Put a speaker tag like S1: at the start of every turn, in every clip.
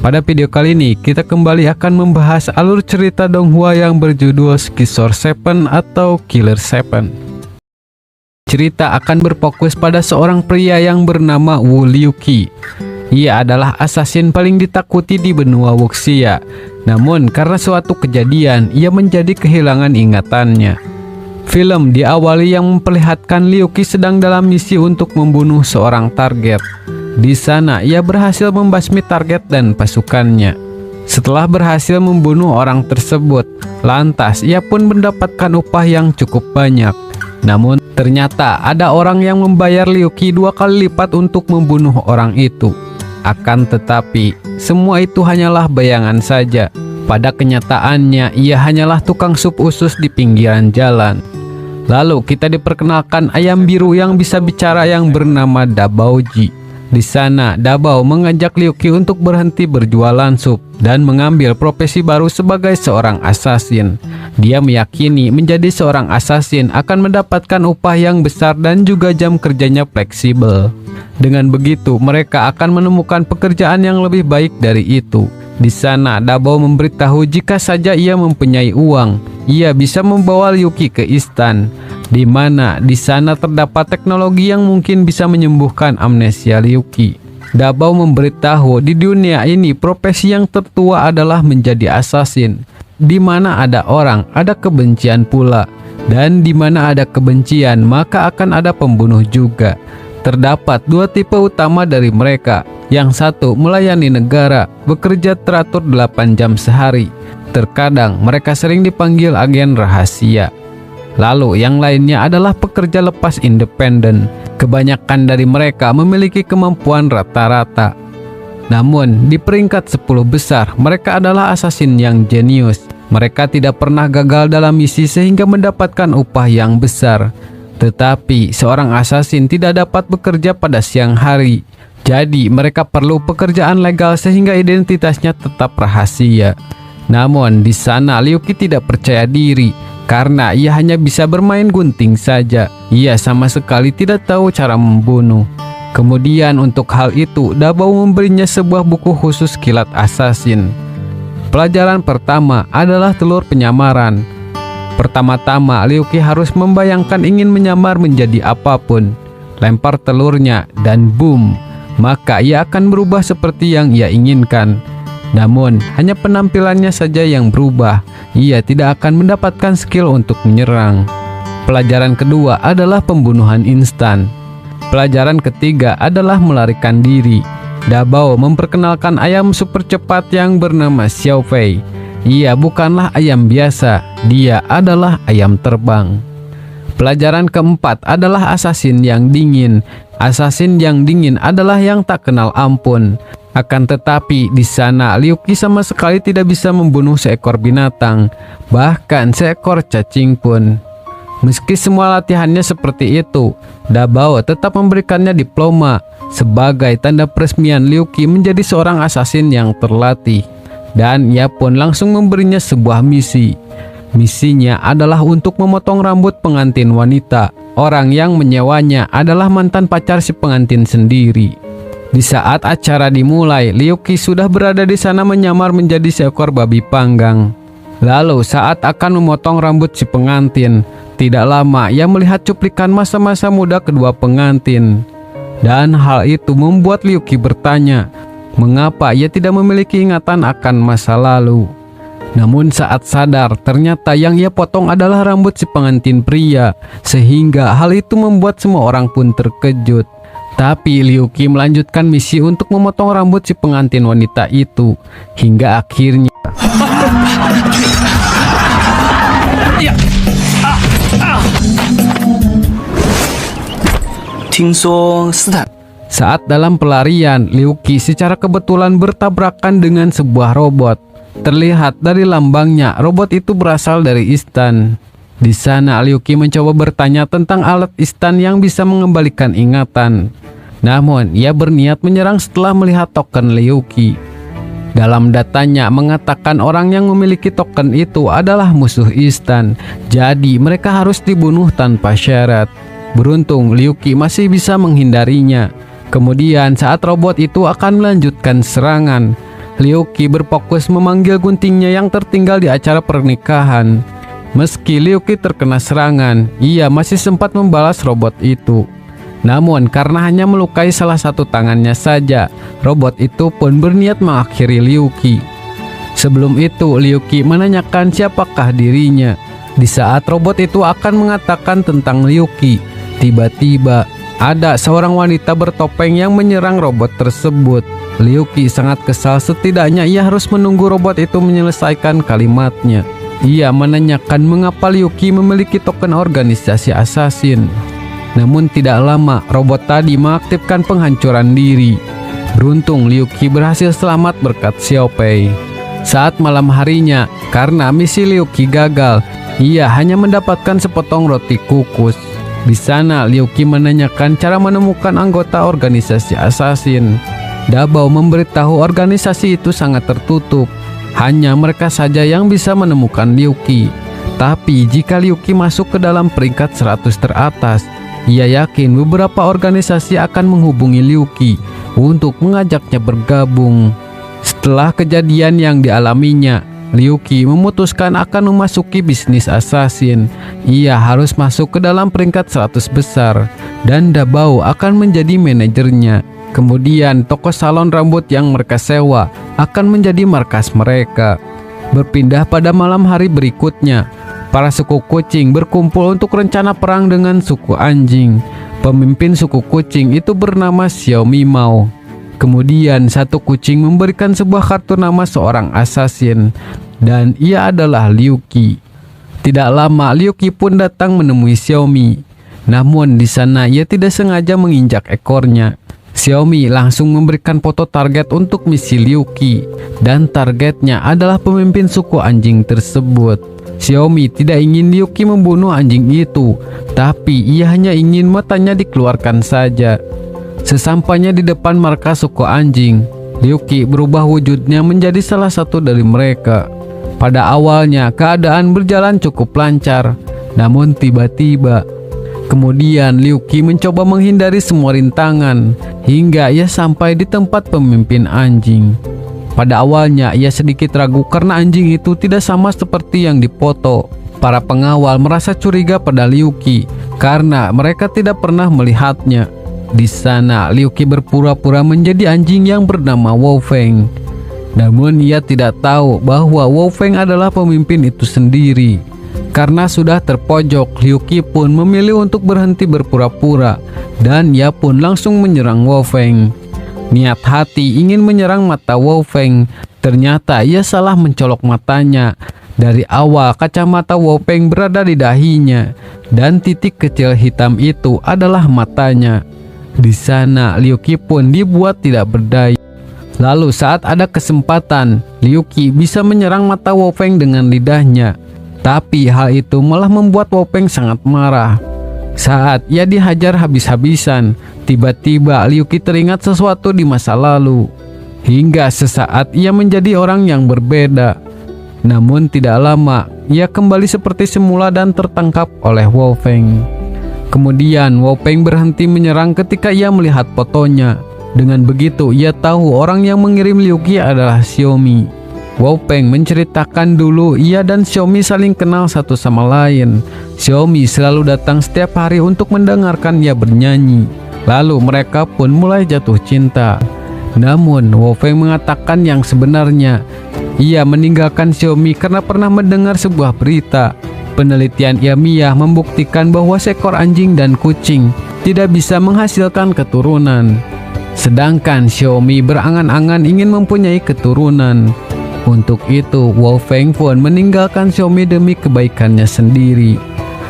S1: Pada video kali ini, kita kembali akan membahas alur cerita Donghua yang berjudul Scizor 7 atau Killer 7. Cerita akan berfokus pada seorang pria yang bernama Wu Liuqi. Ia adalah asasin paling ditakuti di benua Wuxia. Namun, karena suatu kejadian, ia menjadi kehilangan ingatannya. Film diawali yang memperlihatkan Liuqi sedang dalam misi untuk membunuh seorang target. Di sana, ia berhasil membasmi target dan pasukannya. Setelah berhasil membunuh orang tersebut, lantas ia pun mendapatkan upah yang cukup banyak. Namun, ternyata ada orang yang membayar Liuqi 2 kali lipat untuk membunuh orang itu. Akan tetapi, semua itu hanyalah bayangan saja. Pada kenyataannya, ia hanyalah tukang sup usus di pinggiran jalan. Lalu, kita diperkenalkan ayam biru yang bisa bicara yang bernama Dabaoji. Di sana, Dabao mengajak Liuqi untuk berhenti berjualan sup dan mengambil profesi baru sebagai seorang asasin. Dia meyakini menjadi seorang asasin akan mendapatkan upah yang besar dan juga jam kerjanya fleksibel. Dengan begitu, mereka akan menemukan pekerjaan yang lebih baik dari itu. Di sana, Dabao memberitahu jika saja ia mempunyai uang, ia bisa membawa Liuqi ke istan, di mana di sana terdapat teknologi yang mungkin bisa menyembuhkan amnesia Liuqi. Dabao memberitahu di dunia ini profesi yang tertua adalah menjadi asasin. Di mana ada orang, ada kebencian pula, dan di mana ada kebencian, maka akan ada pembunuh juga. Terdapat 2 tipe utama dari mereka. Yang satu melayani negara, bekerja teratur 8 jam sehari. Terkadang mereka sering dipanggil agen rahasia. Lalu yang lainnya adalah pekerja lepas independen. Kebanyakan dari mereka memiliki kemampuan rata-rata. Namun di peringkat 10 besar, mereka adalah asasin yang jenius. Mereka tidak pernah gagal dalam misi sehingga mendapatkan upah yang besar. Tetapi seorang asasin tidak dapat bekerja pada siang hari. Jadi mereka perlu pekerjaan legal sehingga identitasnya tetap rahasia. Namun di sana Liuqi tidak percaya diri karena ia hanya bisa bermain gunting saja. Ia sama sekali tidak tahu cara membunuh. Kemudian untuk hal itu, Dabao memberinya sebuah buku khusus kilat asasin. Pelajaran pertama adalah telur penyamaran. Pertama-tama, Liuqi harus membayangkan ingin menyamar menjadi apapun. Lempar telurnya dan boom, maka ia akan berubah seperti yang ia inginkan. Namun, hanya penampilannya saja yang berubah. Ia tidak akan mendapatkan skill untuk menyerang. Pelajaran kedua adalah pembunuhan instan. Pelajaran ketiga adalah melarikan diri. Dabao memperkenalkan ayam super cepat yang bernama Xiao Fei. Ia bukanlah ayam biasa, dia adalah ayam terbang. Pelajaran keempat adalah asasin yang dingin. Asasin yang dingin adalah yang tak kenal ampun. Akan tetapi di sana Liuqi sama sekali tidak bisa membunuh seekor binatang, bahkan seekor cacing pun. Meski semua latihannya seperti itu, Dabao tetap memberikannya diploma sebagai tanda peresmian Liuqi menjadi seorang asasin yang terlatih. Dan ia pun langsung memberinya sebuah misi. Misinya adalah untuk memotong rambut pengantin wanita. Orang yang menyewanya adalah mantan pacar si pengantin sendiri. Di saat acara dimulai, Liuqi sudah berada di sana menyamar menjadi seekor babi panggang. Lalu saat akan memotong rambut si pengantin, tidak lama ia melihat cuplikan masa-masa muda kedua pengantin. Dan hal itu membuat Liuqi bertanya, mengapa ia tidak memiliki ingatan akan masa lalu. Namun saat sadar, ternyata yang ia potong adalah rambut si pengantin pria, sehingga hal itu membuat semua orang pun terkejut. Tapi Liuqi melanjutkan misi untuk memotong rambut si pengantin wanita itu, hingga akhirnya saat dalam pelarian, Liuqi secara kebetulan bertabrakan dengan sebuah robot. Terlihat dari lambangnya, robot itu berasal dari istan. Di sana, Liuqi mencoba bertanya tentang alat istan yang bisa mengembalikan ingatan. Namun, ia berniat menyerang setelah melihat token Liuqi. Dalam datanya mengatakan orang yang memiliki token itu adalah musuh istan. Jadi, mereka harus dibunuh tanpa syarat. Beruntung, Liuqi masih bisa menghindarinya. Kemudian, saat robot itu akan melanjutkan serangan, Liu Qi berfokus memanggil guntingnya yang tertinggal di acara pernikahan. Meski Liu Qi terkena serangan, ia masih sempat membalas robot itu. Namun karena hanya melukai salah satu tangannya saja, robot itu pun berniat mengakhiri Liu Qi. Sebelum itu, Liu Qi menanyakan siapakah dirinya. Di saat robot itu akan mengatakan tentang Liu Qi, tiba-tiba ada seorang wanita bertopeng yang menyerang robot tersebut. Liu Qi sangat kesal, setidaknya ia harus menunggu robot itu menyelesaikan kalimatnya. Ia menanyakan mengapa Liu Qi memiliki token organisasi assassin. Namun tidak lama, robot tadi mengaktifkan penghancuran diri. Beruntung Liu Qi berhasil selamat berkat Xiao Pei. Saat malam harinya, karena misi Liu Qi gagal, ia hanya mendapatkan sepotong roti kukus. Di sana Liu Qi menanyakan cara menemukan anggota organisasi assassin. Dabao memberitahu organisasi itu sangat tertutup. Hanya mereka saja yang bisa menemukan Liu Qi. Tapi jika Liu Qi masuk ke dalam peringkat 100 teratas, ia yakin beberapa organisasi akan menghubungi Liu Qi untuk mengajaknya bergabung. Setelah kejadian yang dialaminya, Liu Qi memutuskan akan memasuki bisnis assassin. Ia harus masuk ke dalam peringkat 100 besar dan Dabao akan menjadi manajernya. Kemudian toko salon rambut yang mereka sewa akan menjadi markas mereka. Berpindah pada malam hari berikutnya, para suku kucing berkumpul untuk rencana perang dengan suku anjing. Pemimpin suku kucing itu bernama Xiaomi Mao. Kemudian satu kucing memberikan sebuah kartu nama seorang assassin, dan ia adalah Liu Qi. Tidak lama Liu Qi pun datang menemui Xiaomi. Namun di sana ia tidak sengaja menginjak ekornya. Xiaomi langsung memberikan foto target untuk misi Liu Qi, dan targetnya adalah pemimpin suku anjing tersebut. Xiaomi tidak ingin Liu Qi membunuh anjing itu, tapi ia hanya ingin matanya dikeluarkan saja. Sesampainya di depan markas suku anjing, Liu Qi berubah wujudnya menjadi salah satu dari mereka. Pada awalnya keadaan berjalan cukup lancar, namun tiba-tiba kemudian Liu Qi mencoba menghindari semua rintangan hingga ia sampai di tempat pemimpin anjing. Pada awalnya ia sedikit ragu karena anjing itu tidak sama seperti yang dipoto. Para pengawal merasa curiga pada Liu Qi karena mereka tidak pernah melihatnya. Di sana Liu Qi berpura-pura menjadi anjing yang bernama Wu Feng. Namun ia tidak tahu bahwa Wu Feng adalah pemimpin itu sendiri. Karena sudah terpojok, Liu Qi pun memilih untuk berhenti berpura-pura dan ia pun langsung menyerang Wu Feng. Niat hati ingin menyerang mata Wu Feng, ternyata ia salah mencolok matanya. Dari awal kacamata Wu Feng berada di dahinya dan titik kecil hitam itu adalah matanya. Di sana Liu Qi pun dibuat tidak berdaya. Lalu saat ada kesempatan, Liu Qi bisa menyerang mata Wu Feng dengan lidahnya. Tapi hal itu malah membuat Wu Feng sangat marah. Saat ia dihajar habis-habisan, tiba-tiba Liu Qi teringat sesuatu di masa lalu. Hingga sesaat ia menjadi orang yang berbeda. Namun tidak lama, ia kembali seperti semula dan tertangkap oleh Wu Feng. Kemudian Wu Feng berhenti menyerang ketika ia melihat fotonya. Dengan begitu ia tahu orang yang mengirim Liu Qi adalah Xiaomi. Wu Feng menceritakan dulu ia dan Xiaomi saling kenal satu sama lain. Xiaomi selalu datang setiap hari untuk mendengarkan ia bernyanyi. Lalu mereka pun mulai jatuh cinta. Namun Wu Feng mengatakan yang sebenarnya. Ia meninggalkan Xiaomi karena pernah mendengar sebuah berita. Penelitian ilmiah membuktikan bahwa seekor anjing dan kucing tidak bisa menghasilkan keturunan. Sedangkan Xiaomi berangan-angan ingin mempunyai keturunan. Untuk itu, Wu Feng pun meninggalkan Xiaomi demi kebaikannya sendiri.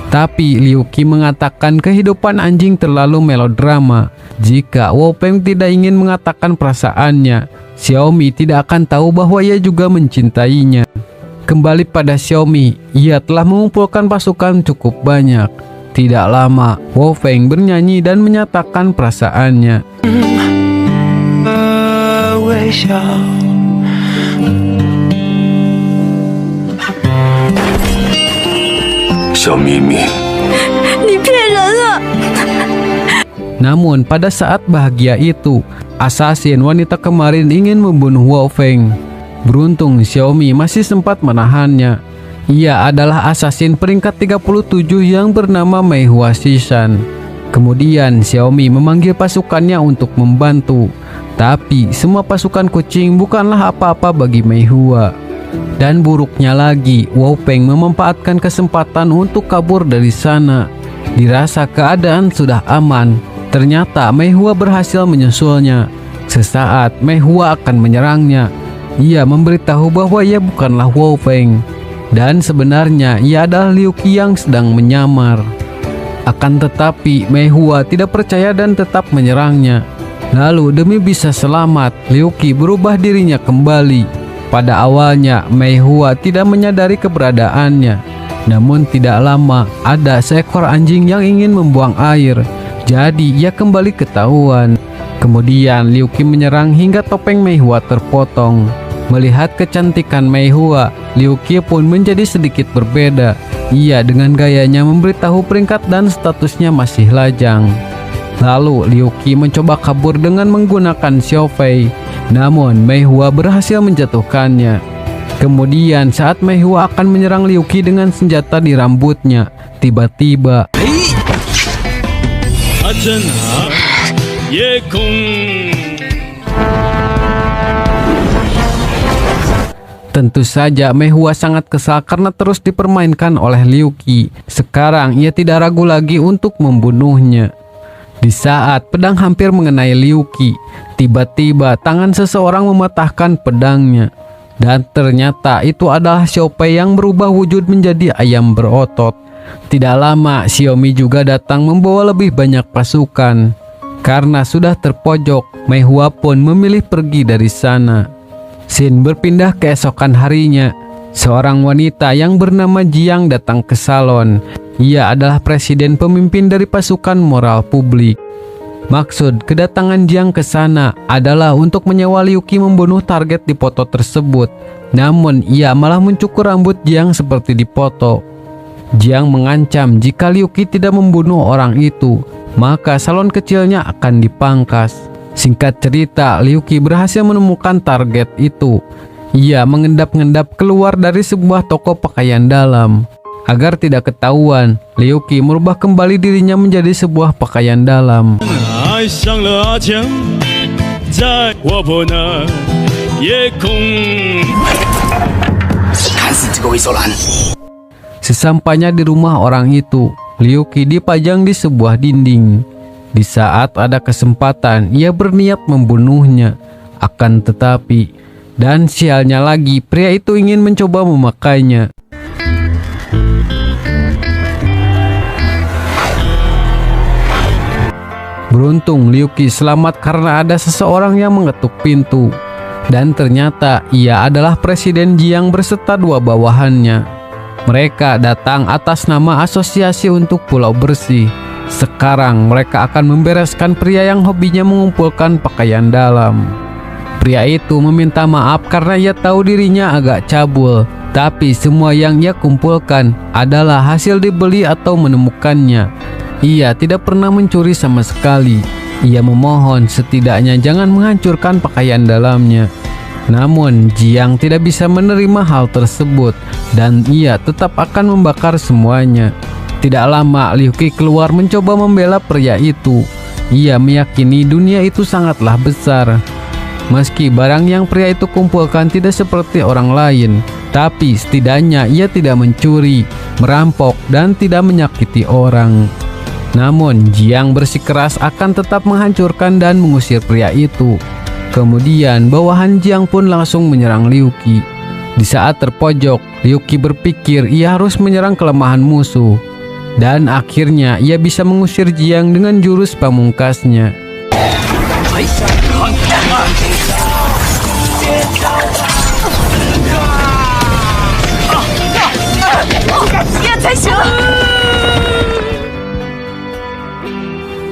S1: Tapi Liu Qi mengatakan kehidupan anjing terlalu melodrama. Jika Wu Feng tidak ingin mengatakan perasaannya, Xiaomi tidak akan tahu bahwa ia juga mencintainya. Kembali pada Xiaomi, ia telah mengumpulkan pasukan cukup banyak. Tidak lama, Wu Feng bernyanyi dan menyatakan perasaannya.
S2: 微笑。
S3: 小咪咪，
S2: 你骗人啊！
S1: Namun pada saat bahagia itu, Asasin wanita kemarin ingin membunuh Wao Feng. Beruntung Xiaomi masih sempat menahannya. Ia adalah asasin peringkat 37 yang bernama Mei Hua Shishan. Kemudian Xiaomi memanggil pasukannya untuk membantu. Tapi semua pasukan kucing bukanlah apa-apa bagi Mei Hua. Dan buruknya lagi, Wao Feng memanfaatkan kesempatan untuk kabur dari sana. Dirasa keadaan sudah aman, ternyata Mei Hua berhasil menyusulnya. Sesaat Mei Hua akan menyerangnya. Ia memberitahu bahwa ia bukanlah Wao Feng, dan sebenarnya ia adalah Liu Qi yang sedang menyamar. Akan tetapi Mei Hua tidak percaya dan tetap menyerangnya. Lalu demi bisa selamat, Liu Qi berubah dirinya kembali. Pada awalnya Mei Hua tidak menyadari keberadaannya. Namun tidak lama ada seekor anjing yang ingin membuang air. Jadi ia kembali ketahuan. Kemudian Liu Qi menyerang hingga topeng Mei Hua terpotong. Melihat kecantikan Mei Hua, Liu Qi pun menjadi sedikit berbeda. Ia dengan gayanya memberitahu peringkat dan statusnya masih lajang. Lalu Liu Qi mencoba kabur dengan menggunakan Xiao Fei. Namun Mei Hua berhasil menjatuhkannya. Kemudian saat Mei Hua akan menyerang Liu Qi dengan senjata di rambutnya, tiba-tiba tentu saja Mei Hua sangat kesal karena terus dipermainkan oleh Liu Qi. Sekarang ia tidak ragu lagi untuk membunuhnya. Di saat pedang hampir mengenai Liu Qi, tiba-tiba tangan seseorang mematahkan pedangnya. Dan ternyata itu adalah Xiao Fei yang berubah wujud menjadi ayam berotot. Tidak lama Xiaomi juga datang membawa lebih banyak pasukan. Karena sudah terpojok, Mei Hua pun memilih pergi dari sana. Scene berpindah keesokan harinya. Seorang wanita yang bernama Jiang datang ke salon. Ia adalah presiden pemimpin dari pasukan moral publik. Maksud kedatangan Jiang ke sana adalah untuk menyewa Liu Qi membunuh target di foto tersebut. Namun ia malah mencukur rambut Jiang seperti di foto. Jiang mengancam jika Liu Qi tidak membunuh orang itu, maka salon kecilnya akan dipangkas. Singkat cerita, Liu Qi berhasil menemukan target itu. Ia mengendap-endap keluar dari sebuah toko pakaian dalam. Agar tidak ketahuan, Liu Qi merubah kembali dirinya menjadi sebuah pakaian dalam. Sesampainya di rumah orang itu, Liu Qi dipajang di sebuah dinding. Di saat ada kesempatan, ia berniat membunuhnya. Akan tetapi, dan sialnya lagi, pria itu ingin mencoba memakainya. Beruntung Liu Qi selamat karena ada seseorang yang mengetuk pintu. Dan ternyata ia adalah Presiden Jiang berserta dua bawahannya. Mereka datang atas nama Asosiasi untuk Pulau Bersih. Sekarang mereka akan membereskan pria yang hobinya mengumpulkan pakaian dalam. Pria itu meminta maaf karena ia tahu dirinya agak cabul. Tapi semua yang ia kumpulkan adalah hasil dibeli atau menemukannya. Ia tidak pernah mencuri sama sekali. Ia memohon setidaknya jangan menghancurkan pakaian dalamnya. Namun Jiang tidak bisa menerima hal tersebut dan ia tetap akan membakar semuanya. Tidak lama Liu Qi keluar mencoba membela pria itu. Ia meyakini dunia itu sangatlah besar. Meski barang yang pria itu kumpulkan tidak seperti orang lain, tapi setidaknya ia tidak mencuri, merampok, dan tidak menyakiti orang. Namun Jiang bersikeras akan tetap menghancurkan dan mengusir pria itu. Kemudian bawahan Jiang pun langsung menyerang Liu Qi. Di saat terpojok, Liu Qi berpikir ia harus menyerang kelemahan musuh. Dan akhirnya ia bisa mengusir Jiang dengan jurus pamungkasnya.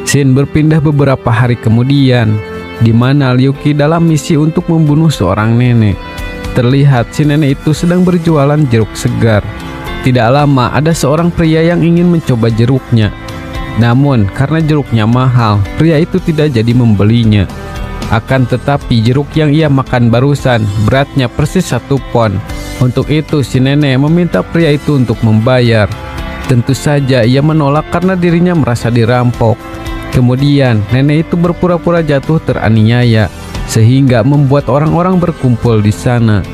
S1: Scene berpindah beberapa hari kemudian, di mana Liu Qi dalam misi untuk membunuh seorang nenek. Terlihat si nenek itu sedang berjualan jeruk segar. Tidak lama ada seorang pria yang ingin mencoba jeruknya. Namun karena jeruknya mahal, pria itu tidak jadi membelinya. Akan tetapi jeruk yang ia makan barusan beratnya persis 1 pon. Untuk itu si nenek meminta pria itu untuk membayar. Tentu saja ia menolak karena dirinya merasa dirampok. Kemudian nenek itu berpura-pura jatuh teraniaya, sehingga membuat orang-orang berkumpul di sana.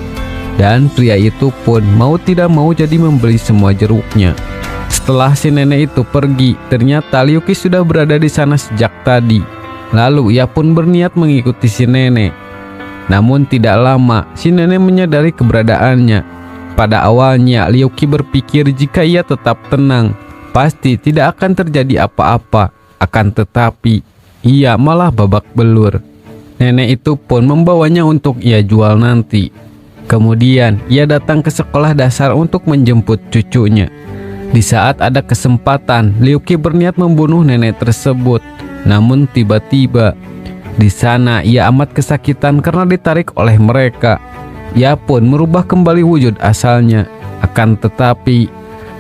S1: Dan pria itu pun mau tidak mau jadi membeli semua jeruknya. Setelah si nenek itu pergi, ternyata Liuki sudah berada di sana sejak tadi. Lalu ia pun berniat mengikuti si nenek. Namun tidak lama si nenek menyadari keberadaannya. Pada awalnya Liuki berpikir jika ia tetap tenang, pasti tidak akan terjadi apa-apa. Akan tetapi ia malah babak belur. Nenek itu pun membawanya untuk ia jual nanti. Kemudian ia datang ke sekolah dasar untuk menjemput cucunya. Di saat ada kesempatan, Liuki berniat membunuh nenek tersebut. Namun tiba-tiba di sana ia amat kesakitan karena ditarik oleh mereka. Ia pun merubah kembali wujud asalnya. Akan tetapi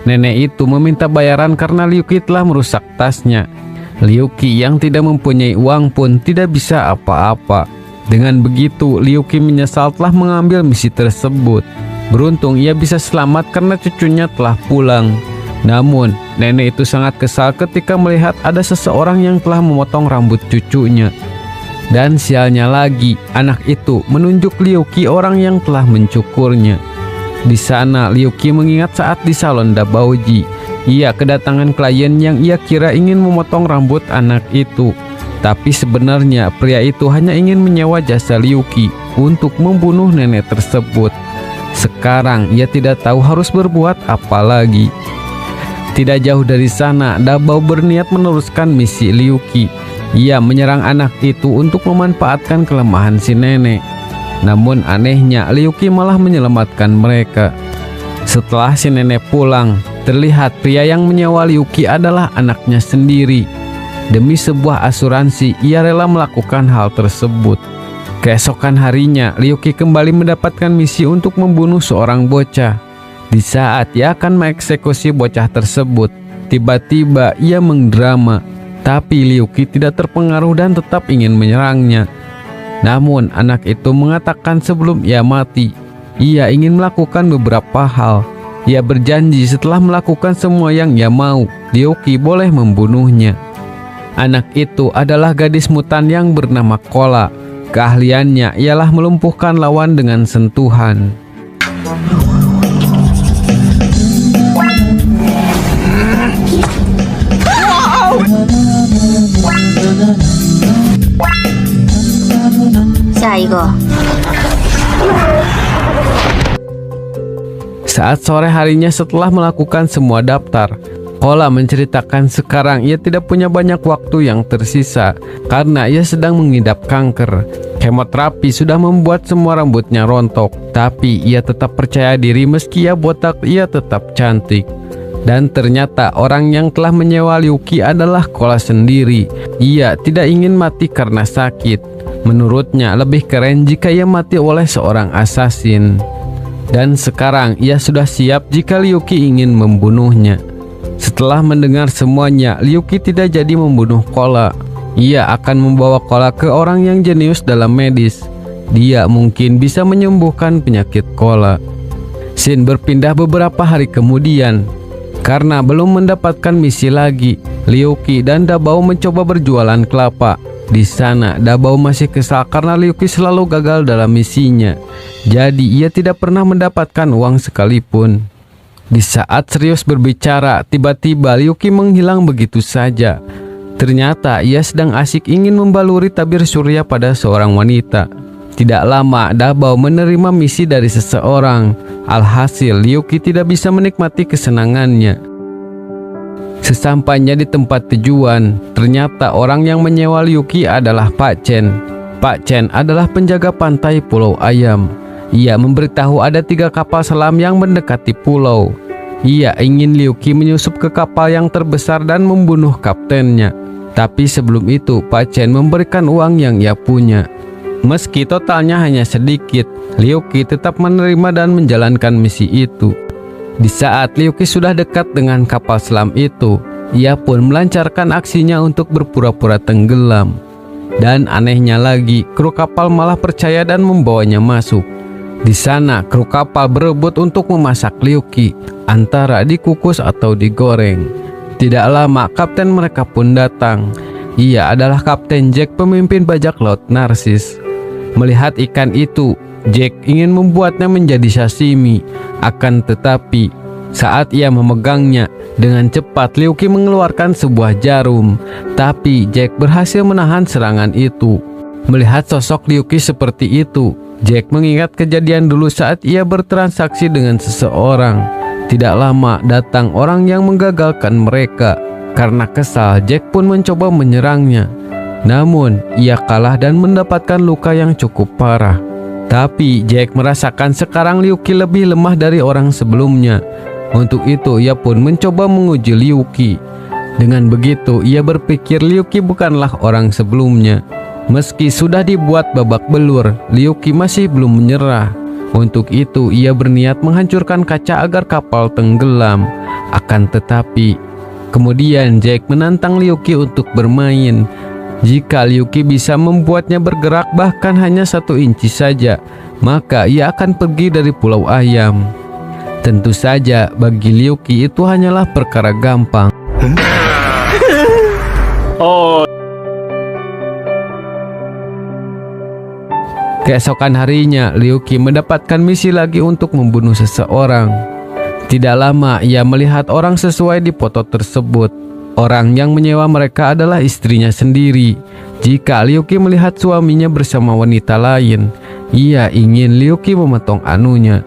S1: nenek itu meminta bayaran karena Liuki telah merusak tasnya. Liuki yang tidak mempunyai uang pun tidak bisa apa-apa. Dengan begitu Liuki menyesal telah mengambil misi tersebut. Beruntung ia bisa selamat karena cucunya telah pulang. Namun nenek itu sangat kesal ketika melihat ada seseorang yang telah memotong rambut cucunya. Dan sialnya lagi, anak itu menunjuk Liuki orang yang telah mencukurnya. Di sana Liuki mengingat saat di salon Dabaoji, ia kedatangan klien yang ia kira ingin memotong rambut anak itu. Tapi sebenarnya pria itu hanya ingin menyewa jasa Liuki untuk membunuh nenek tersebut. Sekarang ia tidak tahu harus berbuat apa lagi. Tidak jauh dari sana, Dabao berniat meneruskan misi Liuki. Ia menyerang anak itu untuk memanfaatkan kelemahan si nenek. Namun anehnya Liuki malah menyelamatkan mereka. Setelah si nenek pulang, terlihat pria yang menyewa Liuki adalah anaknya sendiri. Demi sebuah asuransi, ia rela melakukan hal tersebut. Keesokan harinya, Liuki kembali mendapatkan misi untuk membunuh seorang bocah. Di saat ia akan mengeksekusi bocah tersebut, tiba-tiba ia mendrama. Tapi Liuki tidak terpengaruh dan tetap ingin menyerangnya. Namun anak itu mengatakan sebelum ia mati, ia ingin melakukan beberapa hal. Ia berjanji setelah melakukan semua yang ia mau, Liuki boleh membunuhnya. Anak itu adalah gadis mutan yang bernama Kola. Keahliannya ialah melumpuhkan lawan dengan sentuhan. Saat sore harinya setelah melakukan semua daftar, Kola menceritakan sekarang ia tidak punya banyak waktu yang tersisa karena ia sedang mengidap kanker. Kemoterapi sudah membuat semua rambutnya rontok, tapi ia tetap percaya diri meski ia botak, ia tetap cantik. Dan ternyata orang yang telah menyewa Liuki adalah Kola sendiri. Ia tidak ingin mati karena sakit. Menurutnya lebih keren jika ia mati oleh seorang asasin. Dan sekarang ia sudah siap jika Liuki ingin membunuhnya. Setelah mendengar semuanya, Liuki tidak jadi membunuh Kola. Ia akan membawa Kola ke orang yang jenius dalam medis. Dia mungkin bisa menyembuhkan penyakit Kola. Scene berpindah beberapa hari kemudian. Karena belum mendapatkan misi lagi, Liuki dan Dabao mencoba berjualan kelapa. Di sana, Dabao masih kesal karena Liuki selalu gagal dalam misinya. Jadi ia tidak pernah mendapatkan uang sekalipun. Di saat serius berbicara, tiba-tiba Liuki menghilang begitu saja. Ternyata ia sedang asik ingin membaluri tabir surya pada seorang wanita. Tidak lama, Dabao menerima misi dari seseorang. Alhasil, Liuki tidak bisa menikmati kesenangannya. Sesampainya di tempat tujuan, ternyata orang yang menyewa Liuki adalah Pak Chen. Pak Chen adalah penjaga pantai Pulau Ayam. Ia memberitahu ada 3 kapal selam yang mendekati pulau. Ia ingin Liuki menyusup ke kapal yang terbesar dan membunuh kaptennya. Tapi sebelum itu, Pak Chen memberikan uang yang ia punya. Meski totalnya hanya sedikit, Liuki tetap menerima dan menjalankan misi itu. Di saat Liuki sudah dekat dengan kapal selam itu, ia pun melancarkan aksinya untuk berpura-pura tenggelam. Dan anehnya lagi, kru kapal malah percaya dan membawanya masuk. Di sana, kru kapal berebut untuk memasak Liu Qi, antara dikukus atau digoreng. Tidak lama, kapten mereka pun datang. Ia adalah Kapten Jack, pemimpin bajak laut Narsis. Melihat ikan itu, Jack ingin membuatnya menjadi sashimi. Akan tetapi, saat ia memegangnya, dengan cepat Liu Qi mengeluarkan sebuah jarum. Tapi Jack berhasil menahan serangan itu. Melihat sosok Liu Qi seperti itu, Jack mengingat kejadian dulu saat ia bertransaksi dengan seseorang. Tidak lama datang orang yang menggagalkan mereka. Karena kesal, Jack pun mencoba menyerangnya. Namun, ia kalah dan mendapatkan luka yang cukup parah. Tapi Jack merasakan sekarang Liu Qi lebih lemah dari orang sebelumnya. Untuk itu, ia pun mencoba menguji Liu Qi. Dengan begitu, ia berpikir Liu Qi bukanlah orang sebelumnya. Meski sudah dibuat babak belur, Liu Qi masih belum menyerah. Untuk itu, ia berniat menghancurkan kaca agar kapal tenggelam. Akan tetapi, kemudian Jack menantang Liu Qi untuk bermain. Jika Liu Qi bisa membuatnya bergerak bahkan hanya 1 inci saja, maka ia akan pergi dari Pulau Ayam. Tentu saja bagi Liu Qi itu hanyalah perkara gampang. Keesokan harinya, Liu Qi mendapatkan misi lagi untuk membunuh seseorang. Tidak lama, ia melihat orang sesuai di foto tersebut. Orang yang menyewa mereka adalah istrinya sendiri. Jika Liu Qi melihat suaminya bersama wanita lain, ia ingin Liu Qi memotong anunya.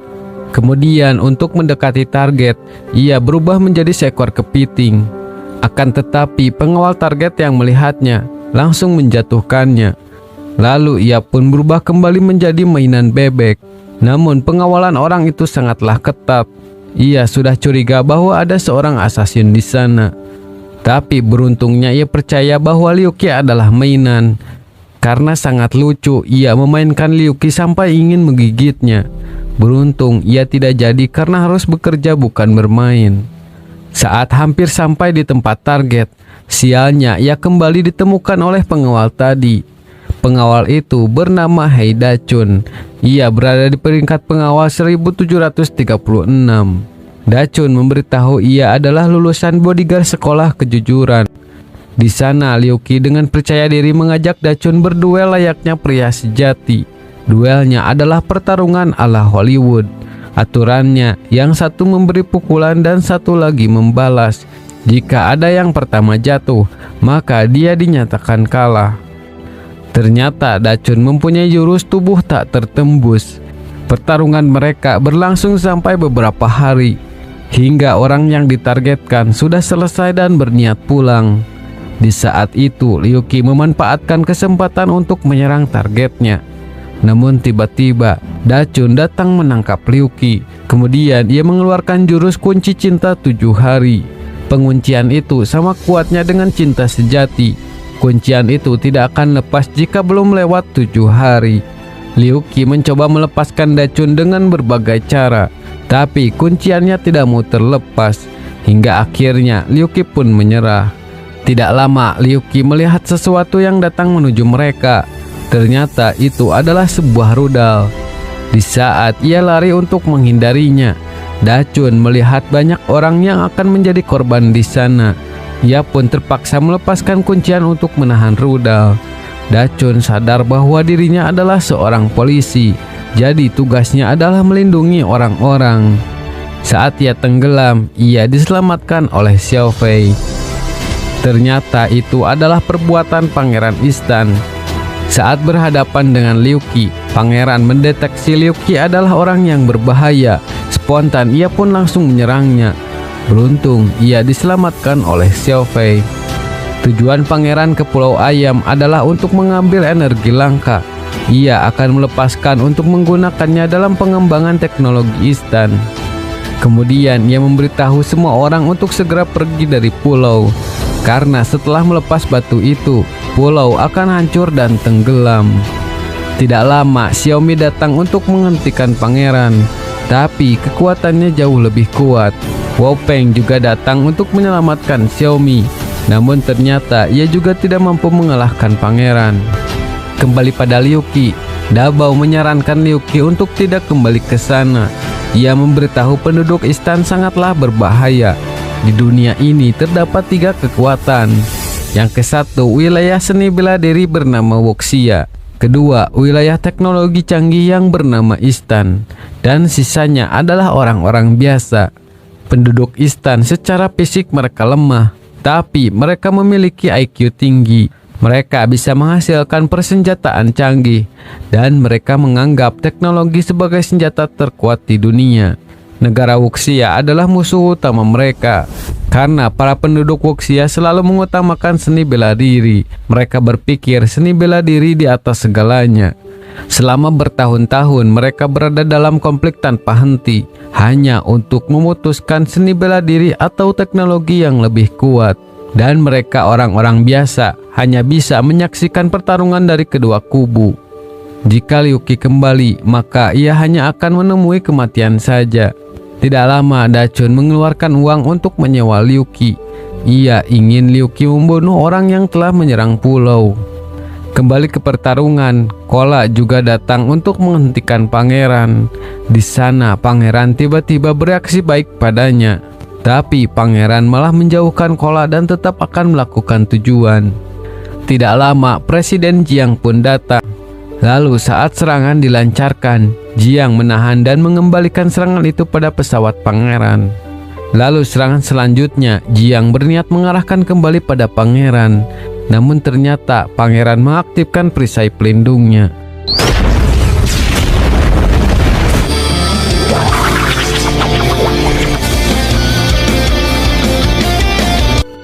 S1: Kemudian untuk mendekati target, ia berubah menjadi seekor kepiting. Akan tetapi pengawal target yang melihatnya langsung menjatuhkannya. Lalu ia pun berubah kembali menjadi mainan bebek. Namun pengawalan orang itu sangatlah ketat. Ia sudah curiga bahwa ada seorang asasin di sana. Tapi beruntungnya ia percaya bahwa Liu Qi adalah mainan. Karena sangat lucu, ia memainkan Liu Qi sampai ingin menggigitnya. Beruntung ia tidak jadi karena harus bekerja bukan bermain. Saat hampir sampai di tempat target, sialnya ia kembali ditemukan oleh pengawal tadi. Pengawal itu bernama Hei Dachun. Ia berada di peringkat pengawal 1736. Dachun memberitahu ia adalah lulusan bodyguard sekolah kejujuran. Di sana Liu Qi dengan percaya diri mengajak Dachun berduel layaknya pria sejati. Duelnya adalah pertarungan ala Hollywood. Aturannya, yang satu memberi pukulan dan satu lagi membalas. Jika ada yang pertama jatuh, maka dia dinyatakan kalah. Ternyata Dachun mempunyai jurus tubuh tak tertembus. Pertarungan mereka berlangsung sampai beberapa hari, hingga orang yang ditargetkan sudah selesai dan berniat pulang. Di saat itu, Liu Qi memanfaatkan kesempatan untuk menyerang targetnya. Namun tiba-tiba, Dachun datang menangkap Liu Qi. Kemudian ia mengeluarkan jurus kunci cinta 7 hari. Penguncian itu sama kuatnya dengan cinta sejati. Kuncian itu tidak akan lepas jika belum lewat 7 hari. Liu Qi mencoba melepaskan Dachun dengan berbagai cara, tapi kunciannya tidak mau terlepas. Hingga akhirnya Liu Qi pun menyerah. Tidak lama, Liu Qi melihat sesuatu yang datang menuju mereka. Ternyata itu adalah sebuah rudal. Di saat ia lari untuk menghindarinya, Dachun melihat banyak orang yang akan menjadi korban di sana. Ia pun terpaksa melepaskan kuncian untuk menahan rudal. Dachun sadar bahwa dirinya adalah seorang polisi, jadi tugasnya adalah melindungi orang-orang. Saat ia tenggelam, ia diselamatkan oleh Xiao Fei. Ternyata itu adalah perbuatan Pangeran Istan. Saat berhadapan dengan Liu Qi, pangeran mendeteksi Liu Qi adalah orang yang berbahaya. Spontan ia pun langsung menyerangnya. Beruntung ia diselamatkan oleh Xiao Fei. Tujuan pangeran ke Pulau Ayam adalah untuk mengambil energi langka. Ia akan melepaskan untuk menggunakannya dalam pengembangan teknologi Istan. Kemudian ia memberitahu semua orang untuk segera pergi dari pulau. Karena setelah melepas batu itu, pulau akan hancur dan tenggelam. Tidak lama, Xiaomi datang untuk menghentikan pangeran. Tapi kekuatannya jauh lebih kuat. Wu Peng juga datang untuk menyelamatkan Xiaomi. Namun ternyata ia juga tidak mampu mengalahkan pangeran. Kembali pada Liu Qi, Dabao menyarankan Liu Qi untuk tidak kembali ke sana. Ia memberitahu penduduk istan sangatlah berbahaya. Di dunia ini terdapat 3 kekuatan. Yang ke-1, wilayah seni bela diri bernama Wuxia. Kedua, wilayah teknologi canggih yang bernama Istan. Dan sisanya adalah orang-orang biasa. Penduduk Istan secara fisik mereka lemah, tapi mereka memiliki IQ tinggi. Mereka bisa menghasilkan persenjataan canggih, dan mereka menganggap teknologi sebagai senjata terkuat di dunia. Negara Wuxia adalah musuh utama mereka, karena para penduduk Wuxia selalu mengutamakan seni bela diri. Mereka berpikir seni bela diri di atas segalanya. Selama bertahun-tahun mereka berada dalam konflik tanpa henti, hanya untuk memutuskan seni bela diri atau teknologi yang lebih kuat. Dan mereka orang-orang biasa hanya bisa menyaksikan pertarungan dari kedua kubu. Jika Liu Qi kembali, maka ia hanya akan menemui kematian saja. Tidak lama Dachun mengeluarkan uang untuk menyewa Liu Qi. Ia ingin Liu Qi membunuh orang yang telah menyerang pulau. Kembali ke pertarungan, Kola juga datang untuk menghentikan pangeran. Di sana pangeran tiba-tiba bereaksi baik padanya. Tapi pangeran malah menjauhkan Kola dan tetap akan melakukan tujuan. Tidak lama Presiden Jiang pun datang. Lalu saat serangan dilancarkan, Jiang menahan dan mengembalikan serangan itu pada pesawat pangeran. Lalu serangan selanjutnya, Jiang berniat mengarahkan kembali pada pangeran. Namun ternyata pangeran mengaktifkan perisai pelindungnya.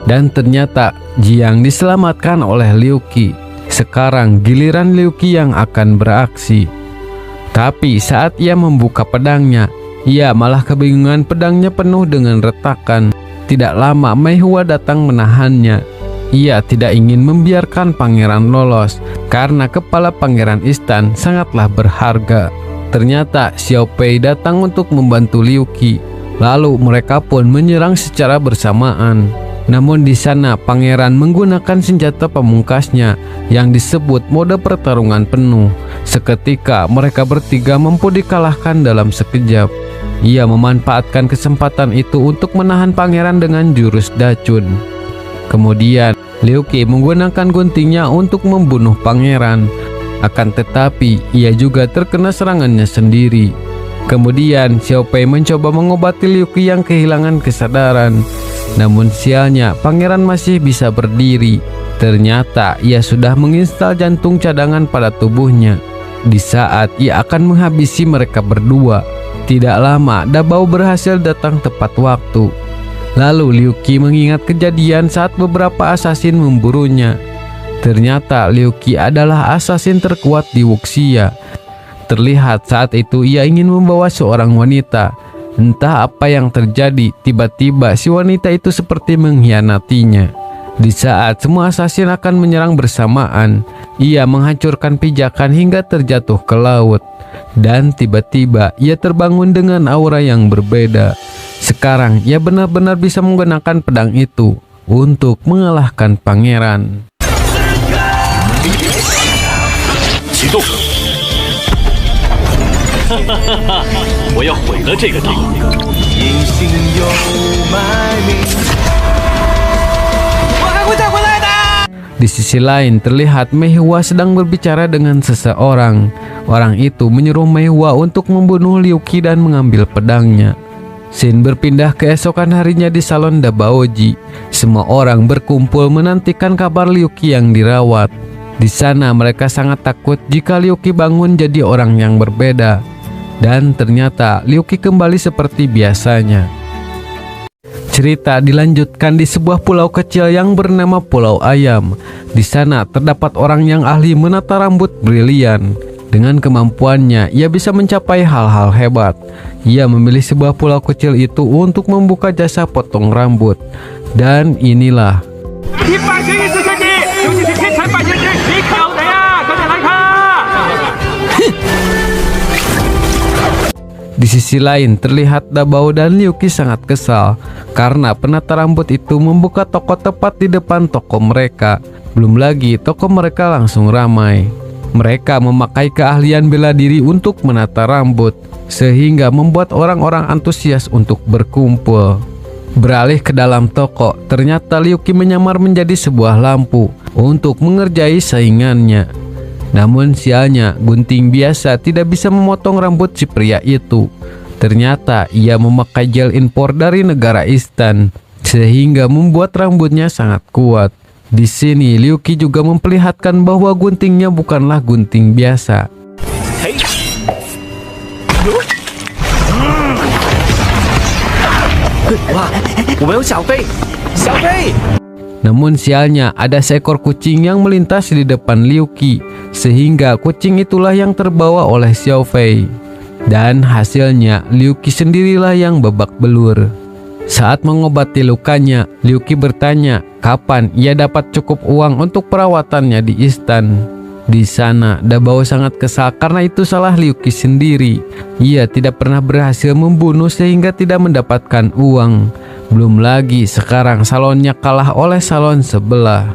S1: Dan ternyata Jiang diselamatkan oleh Liu Qi. Sekarang giliran Liu Qi yang akan beraksi. Tapi saat ia membuka pedangnya, ia malah kebingungan, pedangnya penuh dengan retakan. Tidak lama Mei Hua datang menahannya. Ia tidak ingin membiarkan pangeran lolos, karena kepala pangeran Istan sangatlah berharga. Ternyata Xiao Pei datang untuk membantu Liu Qi. Lalu mereka pun menyerang secara bersamaan. Namun di sana pangeran menggunakan senjata pamungkasnya yang disebut mode pertarungan penuh. Seketika mereka bertiga mampu dikalahkan dalam sekejap. Ia memanfaatkan kesempatan itu untuk menahan pangeran dengan jurus Dachun. Kemudian Liu Qi menggunakan guntingnya untuk membunuh pangeran. Akan tetapi ia juga terkena serangannya sendiri. Kemudian Xiao Pei mencoba mengobati Liu Qi yang kehilangan kesadaran. Namun sialnya pangeran masih bisa berdiri. Ternyata ia sudah menginstal jantung cadangan pada tubuhnya. Di saat ia akan menghabisi mereka berdua, tidak lama Dabao berhasil datang tepat waktu. Lalu Liu Qi mengingat kejadian saat beberapa asasin memburunya. Ternyata Liu Qi adalah asasin terkuat di Wuxia. Terlihat saat itu ia ingin membawa seorang wanita. Entah apa yang terjadi, tiba-tiba si wanita itu seperti mengkhianatinya. Di saat semua asasin akan menyerang bersamaan, ia menghancurkan pijakan hingga terjatuh ke laut. Dan tiba-tiba ia terbangun dengan aura yang berbeda. Sekarang ia benar-benar bisa menggunakan pedang itu untuk mengalahkan pangeran. Di sisi lain terlihat Mei Hua sedang berbicara dengan seseorang. Orang itu menyuruh Mei Hua untuk membunuh Liu Qi dan mengambil pedangnya. Scene berpindah keesokan harinya di salon Dabaoji. Semua orang berkumpul menantikan kabar Liu Qi yang dirawat. Di sana mereka sangat takut jika Liu Qi bangun jadi orang yang berbeda. Dan ternyata Liu Qi kembali seperti biasanya. Cerita dilanjutkan di sebuah pulau kecil yang bernama Pulau Ayam. Di sana terdapat orang yang ahli menata rambut brilian. Dengan kemampuannya, ia bisa mencapai hal-hal hebat. Ia memilih sebuah pulau kecil itu untuk membuka jasa potong rambut. Dan inilah Di sisi lain, terlihat Dabao dan Liu Qi sangat kesal karena penata rambut itu membuka toko tepat di depan toko mereka. Belum lagi toko mereka langsung ramai. Mereka memakai keahlian bela diri untuk menata rambut, sehingga membuat orang-orang antusias untuk berkumpul. Beralih ke dalam toko, ternyata Liu Qi menyamar menjadi sebuah lampu untuk mengerjai saingannya. Namun sialnya, gunting biasa tidak bisa memotong rambut si pria itu. Ternyata ia memakai gel impor dari negara Istan, sehingga membuat rambutnya sangat kuat. Di sini Liu Qi juga memperlihatkan bahwa guntingnya bukanlah gunting biasa. Namun sialnya, ada seekor kucing yang melintas di depan Liu Qi, sehingga kucing itulah yang terbawa oleh Xiao Fei. Dan hasilnya Liu Qi sendirilah yang babak belur. Saat mengobati lukanya, Liu Qi bertanya kapan ia dapat cukup uang untuk perawatannya di Istan. Di sana, Dabao sangat kesal karena itu salah Liu Qi sendiri. Ia tidak pernah berhasil membunuh sehingga tidak mendapatkan uang. Belum lagi sekarang salonnya kalah oleh salon sebelah.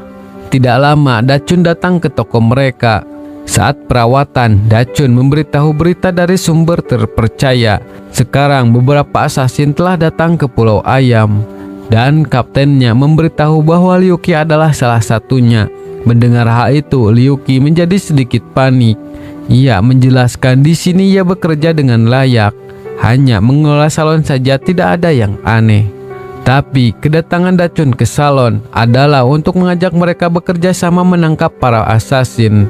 S1: Tidak lama Dacun datang ke toko mereka. Saat perawatan, Dacun memberitahu berita dari sumber terpercaya. Sekarang beberapa asasin telah datang ke Pulau Ayam, dan kaptennya memberitahu bahwa Liu Qi adalah salah satunya. Mendengar hal itu, Liu Qi menjadi sedikit panik. Ia menjelaskan di sini ia bekerja dengan layak, hanya mengelola salon saja, tidak ada yang aneh. Tapi kedatangan Dacun ke salon adalah untuk mengajak mereka bekerja sama menangkap para asasin.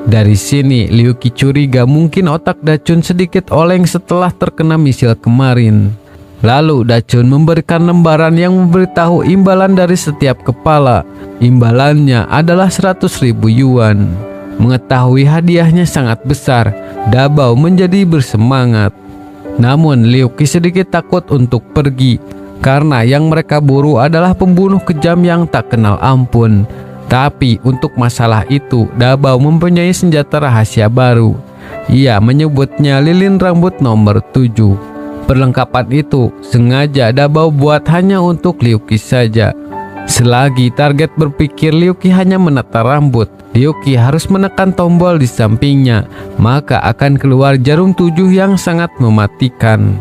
S1: Dari sini Liu Qi curiga mungkin otak Dacun sedikit oleng setelah terkena misil kemarin. Lalu Dacun memberikan lembaran yang memberitahu imbalan dari setiap kepala. Imbalannya adalah 100.000 yuan. Mengetahui hadiahnya sangat besar, Dabao menjadi bersemangat. Namun Liu Qi sedikit takut untuk pergi, karena yang mereka buru adalah pembunuh kejam yang tak kenal ampun. Tapi untuk masalah itu, Dabao mempunyai senjata rahasia baru. Ia menyebutnya lilin rambut nomor 7. Perlengkapan itu sengaja Dabao buat hanya untuk Liu Qi saja. Selagi target berpikir Liu Qi hanya menata rambut, Liu Qi harus menekan tombol di sampingnya, maka akan keluar jarum 7 yang sangat mematikan.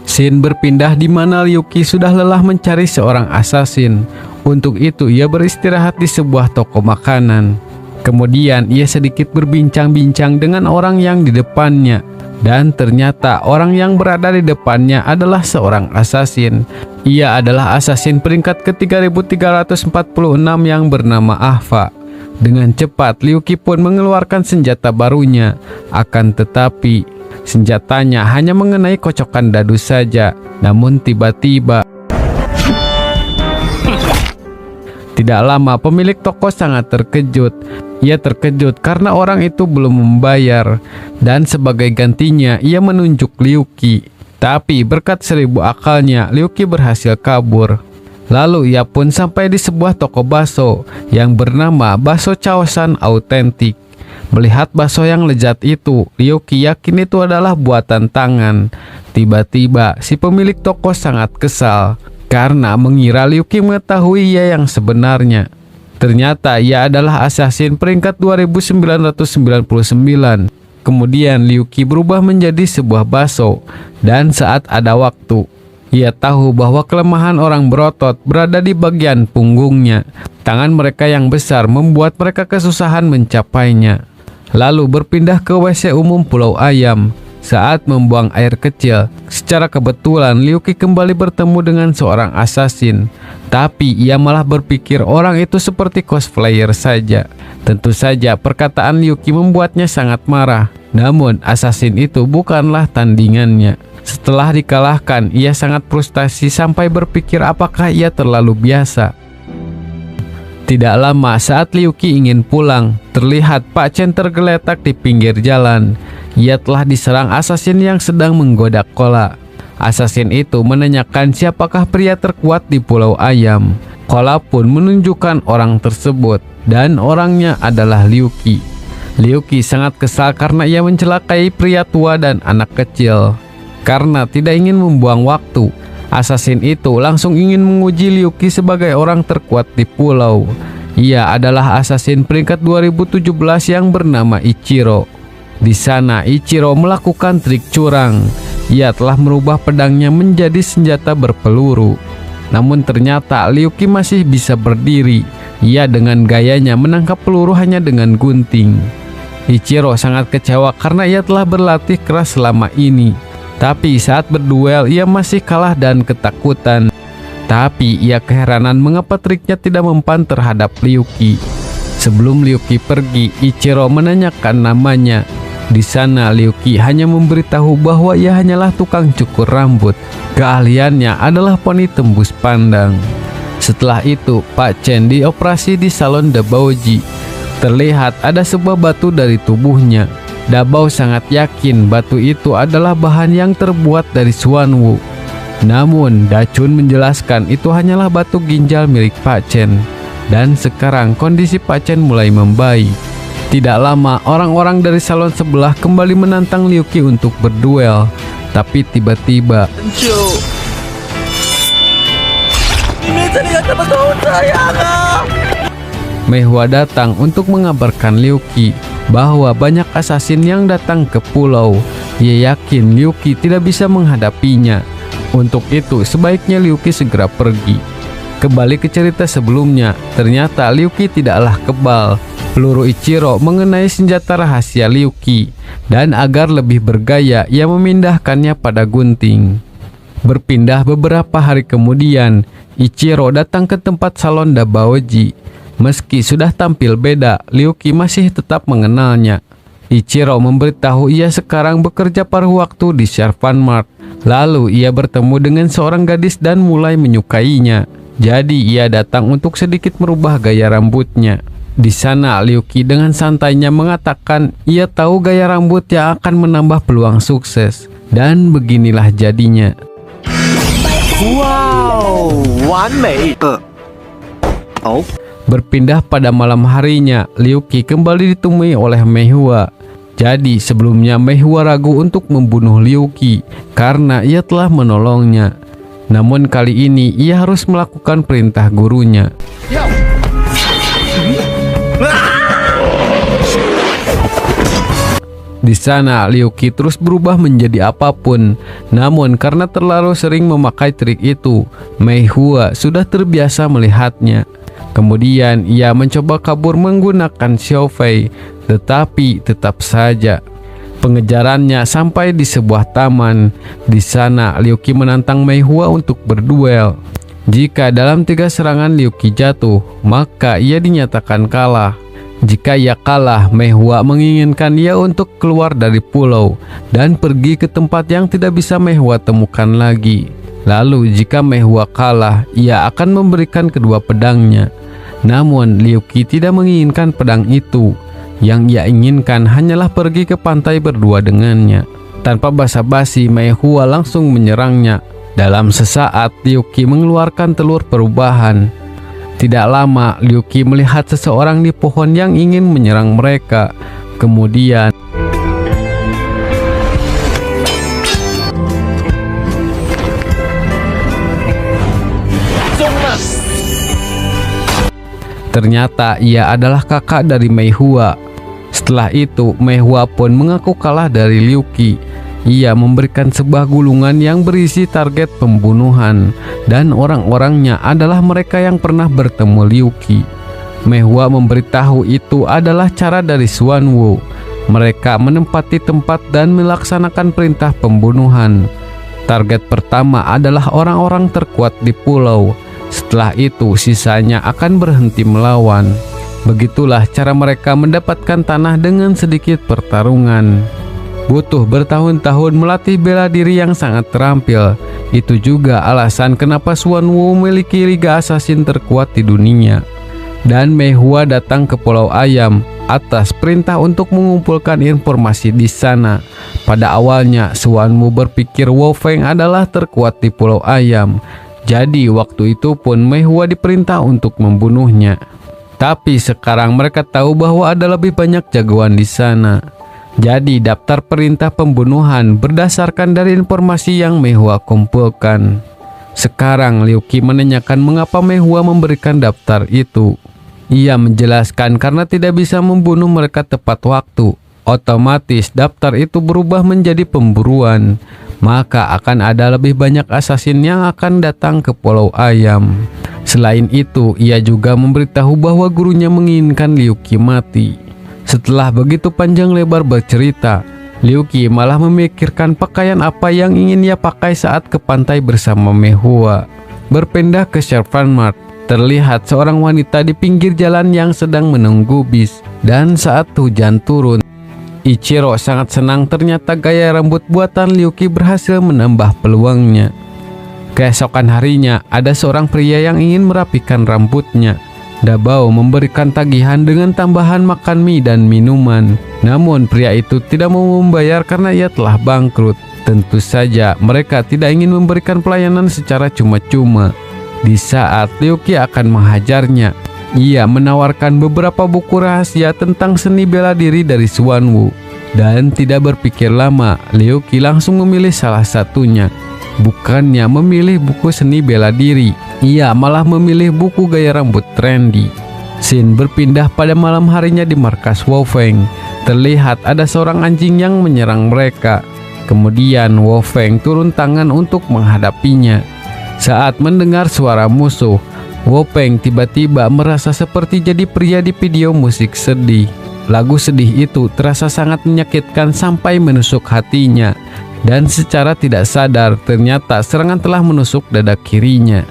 S1: Scene berpindah di mana Liu Qi sudah lelah mencari seorang asasin. Untuk itu ia beristirahat di sebuah toko makanan. Kemudian ia sedikit berbincang-bincang dengan orang yang di depannya. Dan ternyata orang yang berada di depannya adalah seorang asasin. Ia adalah asasin peringkat ke-3346 yang bernama Ahfa. Dengan cepat Liu Qi pun mengeluarkan senjata barunya. Akan tetapi senjatanya hanya mengenai kocokan dadu saja. Namun tiba-tiba, tidak lama pemilik toko sangat terkejut. Ia terkejut karena orang itu belum membayar, dan sebagai gantinya ia menunjuk Liu Qi. Tapi berkat 1000 akalnya, Liu Qi berhasil kabur. Lalu ia pun sampai di sebuah toko bakso yang bernama Bakso Chaosan Autentik. Melihat bakso yang lezat itu, Liu Qi yakin itu adalah buatan tangan. Tiba-tiba si pemilik toko sangat kesal karena mengira Liu Qi mengetahui ia yang sebenarnya. Ternyata ia adalah asasin peringkat 2999. Kemudian Liu Qi berubah menjadi sebuah bakso, dan saat ada waktu, ia tahu bahwa kelemahan orang berotot berada di bagian punggungnya. Tangan mereka yang besar membuat mereka kesusahan mencapainya. Lalu berpindah ke WC umum Pulau Ayam. Saat membuang air kecil, secara kebetulan Liu Qi kembali bertemu dengan seorang asasin. Tapi ia malah berpikir orang itu seperti cosplayer saja. Tentu saja perkataan Liu Qi membuatnya sangat marah. Namun asasin itu bukanlah tandingannya. Setelah dikalahkan, ia sangat frustasi sampai berpikir apakah ia terlalu biasa. Tidak lama saat Liu Qi ingin pulang, terlihat Pak Chen tergeletak di pinggir jalan. Ia telah diserang asasin yang sedang menggoda Kola. Asasin itu menanyakan siapakah pria terkuat di Pulau Ayam. Kola pun menunjukkan orang tersebut, dan orangnya adalah Liu Qi. Liu Qi sangat kesal karena ia mencelakai pria tua dan anak kecil. Karena tidak ingin membuang waktu, asasin itu langsung ingin menguji Liu Qi sebagai orang terkuat di pulau. Ia adalah asasin peringkat 2017 yang bernama Ichiro. Di sana Ichiro melakukan trik curang. Ia telah merubah pedangnya menjadi senjata berpeluru. Namun ternyata Liu Qi masih bisa berdiri. Ia dengan gayanya menangkap peluru hanya dengan gunting. Ichiro sangat kecewa karena ia telah berlatih keras selama ini. Tapi saat berduel ia masih kalah dan ketakutan. Tapi ia keheranan mengapa triknya tidak mempan terhadap Liu Qi. Sebelum Liu Qi pergi, Ichiro menanyakan namanya. Di sana Liu Qi hanya memberitahu bahwa ia hanyalah tukang cukur rambut. Keahliannya adalah poni tembus pandang. Setelah itu, Pak Chen dioperasi di salon Dabaoji. Terlihat ada sebuah batu dari tubuhnya. Dabao sangat yakin batu itu adalah bahan yang terbuat dari Xuanwu. Namun, Dachun menjelaskan itu hanyalah batu ginjal milik Pak Chen. Dan sekarang kondisi Pak Chen mulai membaik. Tidak lama, orang-orang dari salon sebelah kembali menantang Liu Qi untuk berduel. Tapi tiba-tiba, Mei Hua datang untuk mengabarkan Liu Qi bahwa banyak asasin yang datang ke pulau. Ia yakin Liu Qi tidak bisa menghadapinya. Untuk itu, sebaiknya Liu Qi segera pergi. Kembali ke cerita sebelumnya, ternyata Liu Qi tidaklah kebal. Peluru Ichiro mengenai senjata rahasia Liu Qi, dan agar lebih bergaya, ia memindahkannya pada gunting. Berpindah beberapa hari kemudian, Ichiro datang ke tempat salon Dabaoji. Meski sudah tampil beda, Liu Qi masih tetap mengenalnya. Ichiro memberitahu ia sekarang bekerja paruh waktu di Servan Mart. Lalu ia bertemu dengan seorang gadis dan mulai menyukainya. Jadi ia datang untuk sedikit merubah gaya rambutnya. Di sana Liu Qi dengan santainya mengatakan ia tahu gaya rambut yang akan menambah peluang sukses. Dan beginilah jadinya.
S2: Wow, 完美。Oh.
S1: Berpindah pada malam harinya, Liu Qi kembali ditemui oleh Mei Hua. Jadi sebelumnya Mei Hua ragu untuk membunuh Liu Qi karena ia telah menolongnya. Namun kali ini ia harus melakukan perintah gurunya. Di sana Liu Qi terus berubah menjadi apapun. Namun karena terlalu sering memakai trik itu, Mei Hua sudah terbiasa melihatnya. Kemudian ia mencoba kabur menggunakan Xiao Fei, tetapi tetap saja pengejarannya sampai di sebuah taman. Di sana Liu Qi menantang Mei Hua untuk berduel. Jika dalam 3 serangan Liu Qi jatuh, maka ia dinyatakan kalah. Jika ia kalah, Mei Hua menginginkan ia untuk keluar dari pulau dan pergi ke tempat yang tidak bisa Mei Hua temukan lagi. Lalu jika Mei Hua kalah, ia akan memberikan kedua pedangnya. Namun Liu Qi tidak menginginkan pedang itu. Yang ia inginkan hanyalah pergi ke pantai berdua dengannya. Tanpa basa-basi, Mei Hua langsung menyerangnya. Dalam sesaat, Liu Qi mengeluarkan telur perubahan. Tidak lama, Liu Qi melihat seseorang di pohon yang ingin menyerang mereka. Kemudian ternyata ia adalah kakak dari Mei Hua. Setelah itu, Mei Hua pun mengaku kalah dari Liu Qi. Ia memberikan sebuah gulungan yang berisi target pembunuhan, dan orang-orangnya adalah mereka yang pernah bertemu Liu Qi. Mei Hua memberitahu itu adalah cara dari Xuanwu. Mereka menempati tempat dan melaksanakan perintah pembunuhan. Target pertama adalah orang-orang terkuat di pulau. Setelah itu sisanya akan berhenti melawan. Begitulah cara mereka mendapatkan tanah dengan sedikit pertarungan. Butuh bertahun-tahun melatih bela diri yang sangat terampil. Itu juga alasan kenapa Xuanwu memiliki liga assassin terkuat di dunia. Dan Mei Hua datang ke Pulau Ayam atas perintah untuk mengumpulkan informasi di sana. Pada awalnya Xuanwu berpikir Wu Feng adalah terkuat di Pulau Ayam. Jadi waktu itu pun Mei Hua diperintah untuk membunuhnya. Tapi sekarang mereka tahu bahwa ada lebih banyak jagoan di sana. Jadi daftar perintah pembunuhan berdasarkan dari informasi yang Mehua kumpulkan. Sekarang Liu Qi menanyakan mengapa Mehua memberikan daftar itu. Ia menjelaskan karena tidak bisa membunuh mereka tepat waktu. Otomatis daftar itu berubah menjadi pemburuan. Maka akan ada lebih banyak asasin yang akan datang ke Pulau Ayam. Selain itu, ia juga memberitahu bahwa gurunya menginginkan Liu Qi mati. Setelah begitu panjang lebar bercerita, Liu Qi malah memikirkan pakaian apa yang ingin ia pakai saat ke pantai bersama Mehua. Berpindah ke Servant Mart, terlihat seorang wanita di pinggir jalan yang sedang menunggu bis. Dan saat hujan turun, Ichiro sangat senang ternyata gaya rambut buatan Liu Qi berhasil menambah peluangnya. Keesokan harinya, ada seorang pria yang ingin merapikan rambutnya. Dabao memberikan tagihan dengan tambahan makan mie dan minuman. Namun pria itu tidak mau membayar karena ia telah bangkrut. Tentu saja mereka tidak ingin memberikan pelayanan secara cuma-cuma. Di saat Liu Qi akan menghajarnya, ia menawarkan beberapa buku rahasia tentang seni bela diri dari Xuanwu. Dan tidak berpikir lama, Liu Qi langsung memilih salah satunya. Bukannya memilih buku seni bela diri, ia malah memilih buku gaya rambut trendy. Scene berpindah pada malam harinya di markas Wo Feng. Terlihat ada seorang anjing yang menyerang mereka. Kemudian Wo Feng turun tangan untuk menghadapinya. Saat mendengar suara musuh, Wo Feng tiba-tiba merasa seperti jadi pria di video musik sedih. Lagu sedih itu terasa sangat menyakitkan sampai menusuk hatinya. Dan secara tidak sadar ternyata serangan telah menusuk dada kirinya.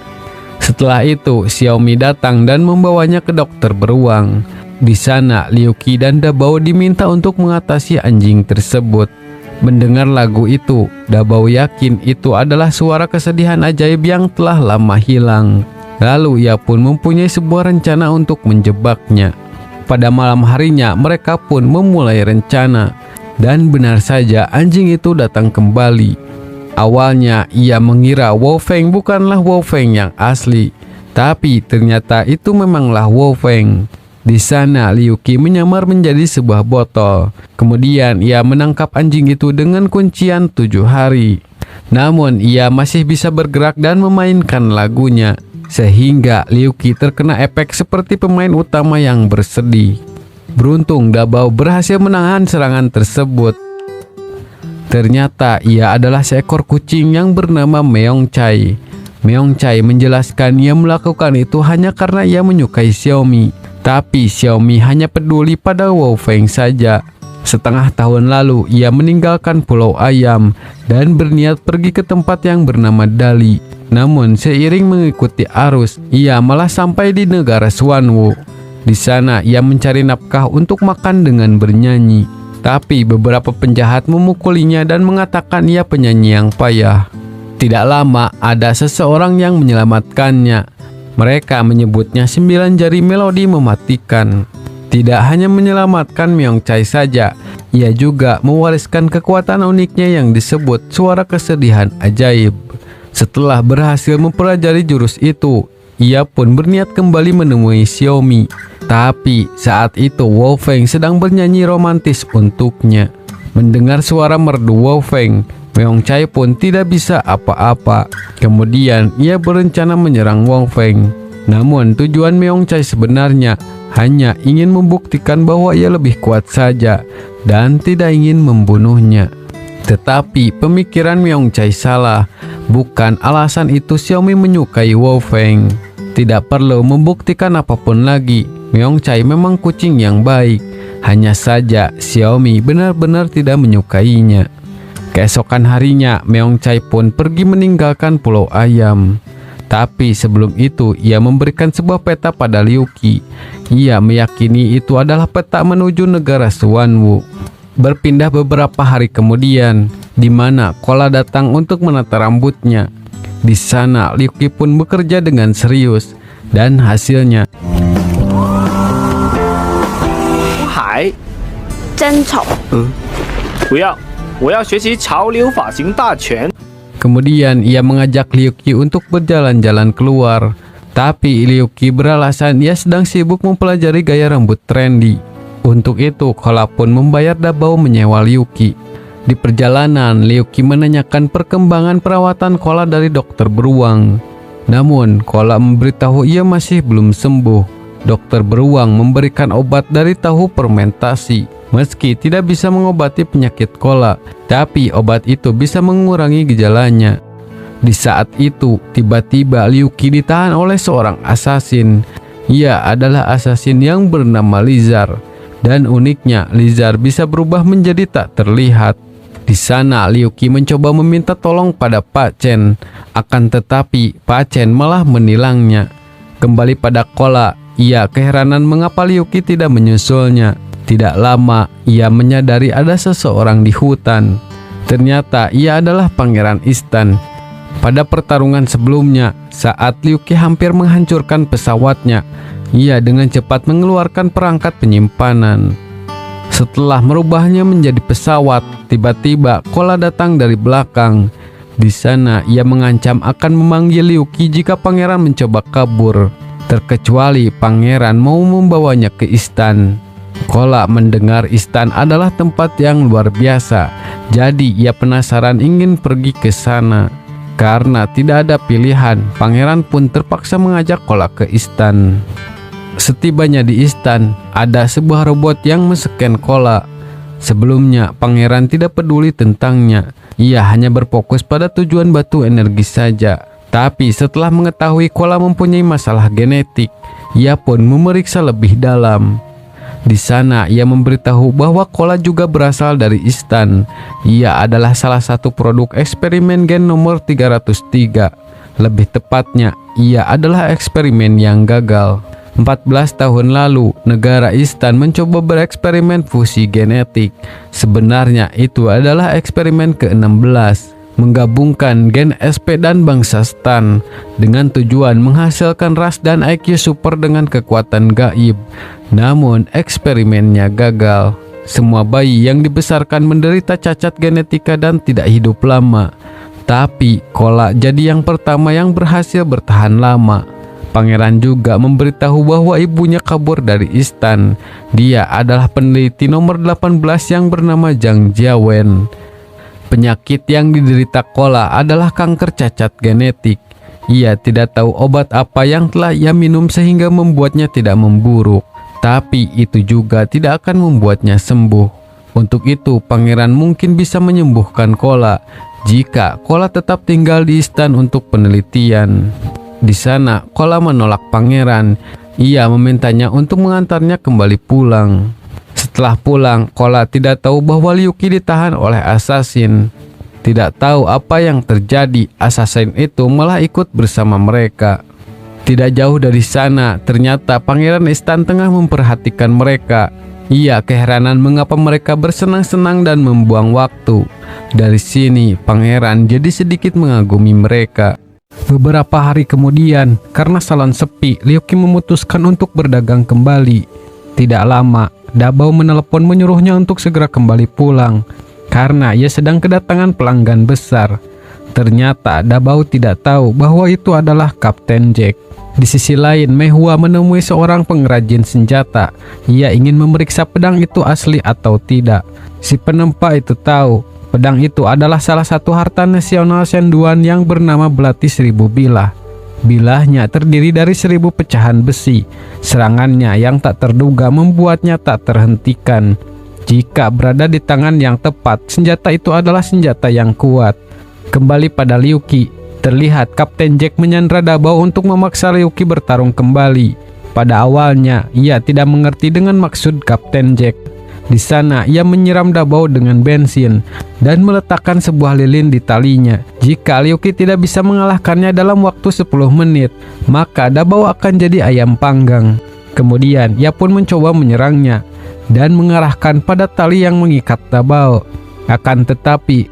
S1: Setelah itu Xiaomi datang dan membawanya ke dokter beruang. Di sana Liu Qi dan Dabao diminta untuk mengatasi anjing tersebut. Mendengar lagu itu, Dabao yakin itu adalah suara kesedihan ajaib yang telah lama hilang. Lalu ia pun mempunyai sebuah rencana untuk menjebaknya. Pada malam harinya mereka pun memulai rencana. Dan benar saja anjing itu datang kembali. Awalnya ia mengira Wo Feng bukanlah Wo Feng yang asli. Tapi ternyata itu memanglah Wo Feng. Di sana Liu Qi menyamar menjadi sebuah botol. Kemudian ia menangkap anjing itu dengan kuncian 7 hari. Namun ia masih bisa bergerak dan memainkan lagunya. Sehingga Liu Qi terkena efek seperti pemain utama yang bersedih. Beruntung Dabao berhasil menahan serangan tersebut. Ternyata ia adalah seekor kucing yang bernama Meong Chai. Meong Chai menjelaskan ia melakukan itu hanya karena ia menyukai Xiaomi. Tapi Xiaomi hanya peduli pada Wo Feng saja. Setengah tahun lalu ia meninggalkan Pulau Ayam dan berniat pergi ke tempat yang bernama Dali. Namun seiring mengikuti arus, ia malah sampai di negara Xuanwu. Di sana ia mencari nafkah untuk makan dengan bernyanyi. Tapi beberapa penjahat memukulinya dan mengatakan ia penyanyi yang payah. Tidak lama ada seseorang yang menyelamatkannya. Mereka menyebutnya 9 jari melodi mematikan. Tidak hanya menyelamatkan Meong Chai saja, ia juga mewariskan kekuatan uniknya yang disebut suara kesedihan ajaib. Setelah berhasil mempelajari jurus itu, ia pun berniat kembali menemui Xiaomi. Tapi saat itu Wo Feng sedang bernyanyi romantis untuknya. Mendengar suara merdu Wo Feng, Meong Chai pun tidak bisa apa-apa. Kemudian ia berencana menyerang Wo Feng. Namun tujuan Meong Chai sebenarnya hanya ingin membuktikan bahwa ia lebih kuat saja dan tidak ingin membunuhnya. Tetapi pemikiran Meong Chai salah. Bukan alasan itu Xiaomi menyukai Wo Feng. Tidak perlu membuktikan apapun lagi. Meong Chai memang kucing yang baik. Hanya saja Xiaomi benar-benar tidak menyukainya. Keesokan harinya Meong Chai pun pergi meninggalkan Pulau Ayam. Tapi sebelum itu ia memberikan sebuah peta pada Liu Qi. Ia meyakini itu adalah peta menuju negara Xuanwu. Berpindah beberapa hari kemudian, di mana Kola datang untuk menata rambutnya. Di sana Liu Qi pun bekerja dengan serius dan hasilnya.
S2: Hai,
S3: 真丑。
S2: 不要，我要学习潮流发型大全。
S1: Kemudian ia mengajak Liu Qi untuk berjalan-jalan keluar. Tapi Liu Qi beralasan ia sedang sibuk mempelajari gaya rambut trendy. Untuk itu, Kola pun membayar Dabao menyewa Liu Qi. Di perjalanan, Liu Qi menanyakan perkembangan perawatan Kola dari dokter beruang. Namun, Kola memberitahu ia masih belum sembuh. Dokter beruang memberikan obat dari tahu fermentasi. Meski tidak bisa mengobati penyakit Kola, tapi obat itu bisa mengurangi gejalanya. Di saat itu, tiba-tiba Liu Qi ditahan oleh seorang asasin. Ia adalah asasin yang bernama Lizar. Dan uniknya, Lizar bisa berubah menjadi tak terlihat. Di sana, Liu Qi mencoba meminta tolong pada Pak Chen. Akan tetapi, Pak Chen malah menilangnya. Kembali pada Kola, ia keheranan mengapa Liu Qi tidak menyusulnya. Tidak lama, ia menyadari ada seseorang di hutan. Ternyata ia adalah Pangeran Istan. Pada pertarungan sebelumnya, saat Liu Qi hampir menghancurkan pesawatnya, ia dengan cepat mengeluarkan perangkat penyimpanan. Setelah merubahnya menjadi pesawat, tiba-tiba Kola datang dari belakang. Di sana, ia mengancam akan memanggil Liu Qi jika pangeran mencoba kabur, terkecuali pangeran mau membawanya ke Istan. Kola mendengar Istan adalah tempat yang luar biasa, jadi ia penasaran ingin pergi ke sana. Karena tidak ada pilihan, pangeran pun terpaksa mengajak Kola ke Istan. Setibanya di Istan, ada sebuah robot yang men-scan Kola. Sebelumnya, pangeran tidak peduli tentangnya. Ia hanya berfokus pada tujuan batu energi saja. Tapi setelah mengetahui Kola mempunyai masalah genetik, ia pun memeriksa lebih dalam. Di sana, ia memberitahu bahwa Kola juga berasal dari Istan. Ia adalah salah satu produk eksperimen gen nomor 303. Lebih tepatnya, ia adalah eksperimen yang gagal. 14 tahun lalu, negara Istan mencoba bereksperimen fusi genetik. Sebenarnya itu adalah eksperimen ke-16, menggabungkan gen SP dan bangsa Stan dengan tujuan menghasilkan ras dan IQ super dengan kekuatan gaib. Namun, eksperimennya gagal. Semua bayi yang dibesarkan menderita cacat genetika dan tidak hidup lama. Tapi, Kola jadi yang pertama yang berhasil bertahan lama. Pangeran juga memberitahu bahwa ibunya kabur dari Istan. Dia adalah peneliti nomor 18 yang bernama Zhang Jiawen. Penyakit yang diderita Kola adalah kanker cacat genetik. Ia tidak tahu obat apa yang telah ia minum sehingga membuatnya tidak memburuk. Tapi itu juga tidak akan membuatnya sembuh. Untuk itu, pangeran mungkin bisa menyembuhkan Kola jika Kola tetap tinggal di Istan untuk penelitian. Di sana, Kola menolak pangeran. Ia memintanya untuk mengantarnya kembali pulang. Setelah pulang, Kola tidak tahu bahwa Liu Qi ditahan oleh asasin. Tidak tahu apa yang terjadi, asasin itu malah ikut bersama mereka. Tidak jauh dari sana, ternyata Pangeran Istan tengah memperhatikan mereka. Ia keheranan mengapa mereka bersenang-senang dan membuang waktu. Dari sini, pangeran jadi sedikit mengagumi mereka. Beberapa hari kemudian, karena salon sepi, Liu Qi memutuskan untuk berdagang kembali. Tidak lama, Dabao menelepon menyuruhnya untuk segera kembali pulang, karena ia sedang kedatangan pelanggan besar. Ternyata Dabao tidak tahu bahwa itu adalah Kapten Jack. Di sisi lain, Mei Hua menemui seorang pengrajin senjata. Ia ingin memeriksa pedang itu asli atau tidak. Si penempa itu tahu pedang itu adalah salah satu harta nasional Shenduan yang bernama Belati 1000 bilah. Bilahnya terdiri dari 1000 pecahan besi. Serangannya yang tak terduga membuatnya tak terhentikan. Jika berada di tangan yang tepat, senjata itu adalah senjata yang kuat. Kembali pada Liu Qi, terlihat Kapten Jack menyandra Dabao untuk memaksa Liu Qi bertarung kembali. Pada awalnya, ia tidak mengerti dengan maksud Kapten Jack. Di sana, ia menyiram Dabao dengan bensin dan meletakkan sebuah lilin di talinya. Jika Liu Qi tidak bisa mengalahkannya dalam waktu 10 menit, maka Dabao akan jadi ayam panggang. Kemudian, ia pun mencoba menyerangnya dan mengarahkan pada tali yang mengikat Dabao. Akan tetapi,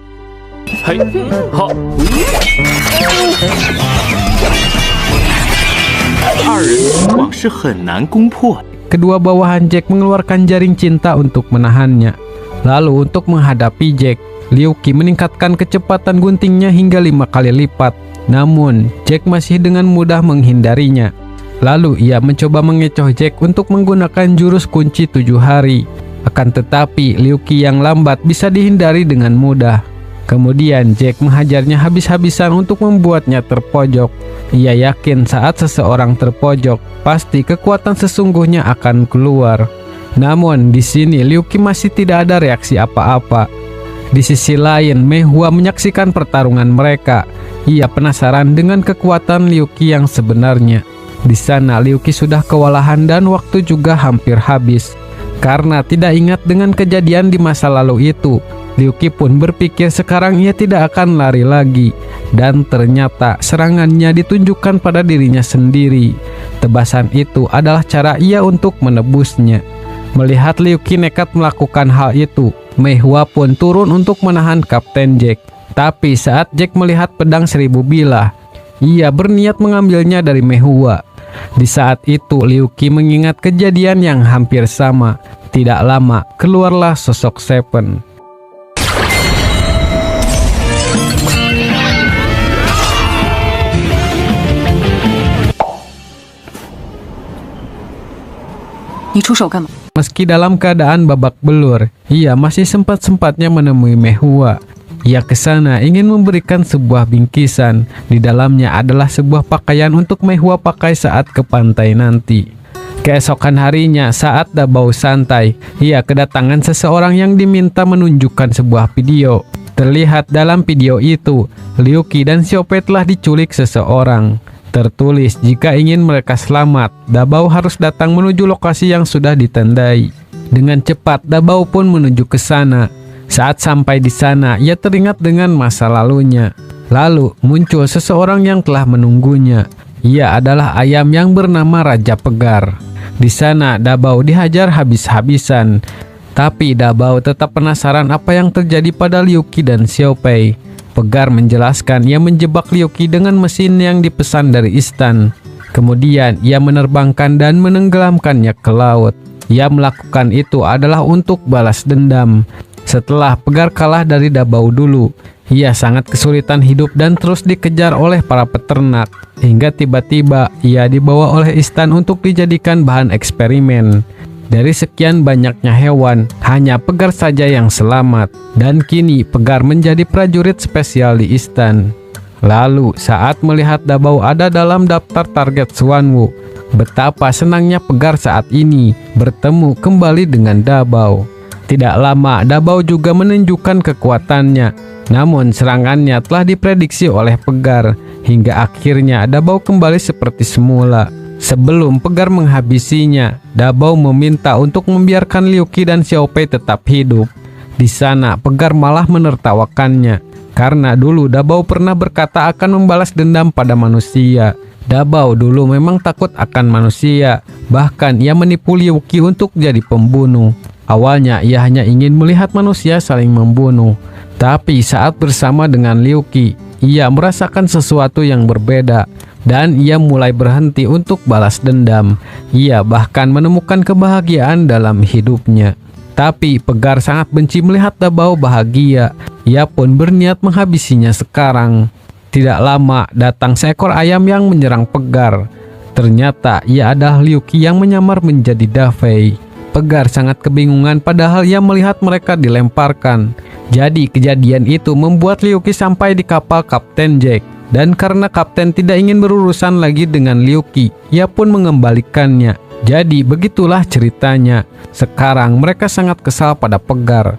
S1: kedua bawahan Jack mengeluarkan jaring cinta untuk menahannya. Lalu untuk menghadapi Jack, Liu Qi meningkatkan kecepatan guntingnya hingga 5 kali lipat. Namun, Jack masih dengan mudah menghindarinya. Lalu ia mencoba mengecoh Jack untuk menggunakan jurus kunci 7 hari. Akan tetapi Liu Qi yang lambat bisa dihindari dengan mudah. Kemudian Jack menghajarnya habis-habisan untuk membuatnya terpojok. Ia yakin saat seseorang terpojok, pasti kekuatan sesungguhnya akan keluar. Namun di sini Liu Qi masih tidak ada reaksi apa-apa. Di sisi lain, Mei Hua menyaksikan pertarungan mereka. Ia penasaran dengan kekuatan Liu Qi yang sebenarnya. Di sana Liu Qi sudah kewalahan dan waktu juga hampir habis. Karena tidak ingat dengan kejadian di masa lalu itu, Liu Qi pun berpikir sekarang ia tidak akan lari lagi. Dan ternyata serangannya ditunjukkan pada dirinya sendiri. Tebasan itu adalah cara ia untuk menebusnya. Melihat Liu Qi nekat melakukan hal itu, Mei Hua pun turun untuk menahan Kapten Jack. Tapi saat Jack melihat pedang 1000 bilah, ia berniat mengambilnya dari Mei Hua. Di saat itu Liu Qi mengingat kejadian yang hampir sama. Tidak lama keluarlah sosok Seven. Meski dalam keadaan babak belur, ia masih sempat-sempatnya menemui Mei Hua. Ia ke sana ingin memberikan sebuah bingkisan. Di dalamnya adalah sebuah pakaian untuk Mei Hua pakai saat ke pantai nanti. Keesokan harinya saat Dabao santai, ia kedatangan seseorang yang diminta menunjukkan sebuah video. Terlihat dalam video itu, Liu Qi dan Xiaopei telah diculik seseorang. Tertulis jika ingin mereka selamat, Dabao harus datang menuju lokasi yang sudah ditandai. Dengan cepat Dabao pun menuju ke sana. Saat sampai di sana, ia teringat dengan masa lalunya. Lalu muncul seseorang yang telah menunggunya. Ia adalah ayam yang bernama Raja Pegar. Di sana Dabao dihajar habis-habisan. Tapi Dabao tetap penasaran apa yang terjadi pada Liu Qi dan Xiaopei. Pegar menjelaskan ia menjebak Liu Qi dengan mesin yang dipesan dari istan. Kemudian ia menerbangkan dan menenggelamkannya ke laut. Ia melakukan itu adalah untuk balas dendam. Setelah Pegar kalah dari Dabao dulu, ia sangat kesulitan hidup dan terus dikejar oleh para peternak. Hingga tiba-tiba ia dibawa oleh istan untuk dijadikan bahan eksperimen. Dari sekian banyaknya hewan, hanya Pegar saja yang selamat. Dan kini Pegar menjadi prajurit spesial di istan. Lalu saat melihat Dabao ada dalam daftar target Xuanwu, betapa senangnya Pegar saat ini bertemu kembali dengan Dabao. Tidak lama Dabao juga menunjukkan kekuatannya. Namun serangannya telah diprediksi oleh Pegar. Hingga akhirnya Dabao kembali seperti semula. Sebelum Pegar menghabisinya, Dabao meminta untuk membiarkan Liu Qi dan Xiaopei tetap hidup. Di sana Pegar malah menertawakannya. Karena dulu Dabao pernah berkata akan membalas dendam pada manusia. Dabao dulu memang takut akan manusia. Bahkan ia menipu Liu Qi untuk jadi pembunuh. Awalnya ia hanya ingin melihat manusia saling membunuh. Tapi saat bersama dengan Liu Qi, ia merasakan sesuatu yang berbeda. Dan ia mulai berhenti untuk balas dendam. Ia bahkan menemukan kebahagiaan dalam hidupnya. Tapi Pegar sangat benci melihat Dabao bahagia. Ia pun berniat menghabisinya sekarang. Tidak lama datang seekor ayam yang menyerang Pegar. Ternyata ia adalah Liu Qi yang menyamar menjadi Dafei. Pegar sangat kebingungan padahal ia melihat mereka dilemparkan. Jadi kejadian itu membuat Liu Qi sampai di kapal Kapten Jack. Dan karena Kapten tidak ingin berurusan lagi dengan Liu Qi, ia pun mengembalikannya. Jadi begitulah ceritanya. Sekarang mereka sangat kesal pada Pegar.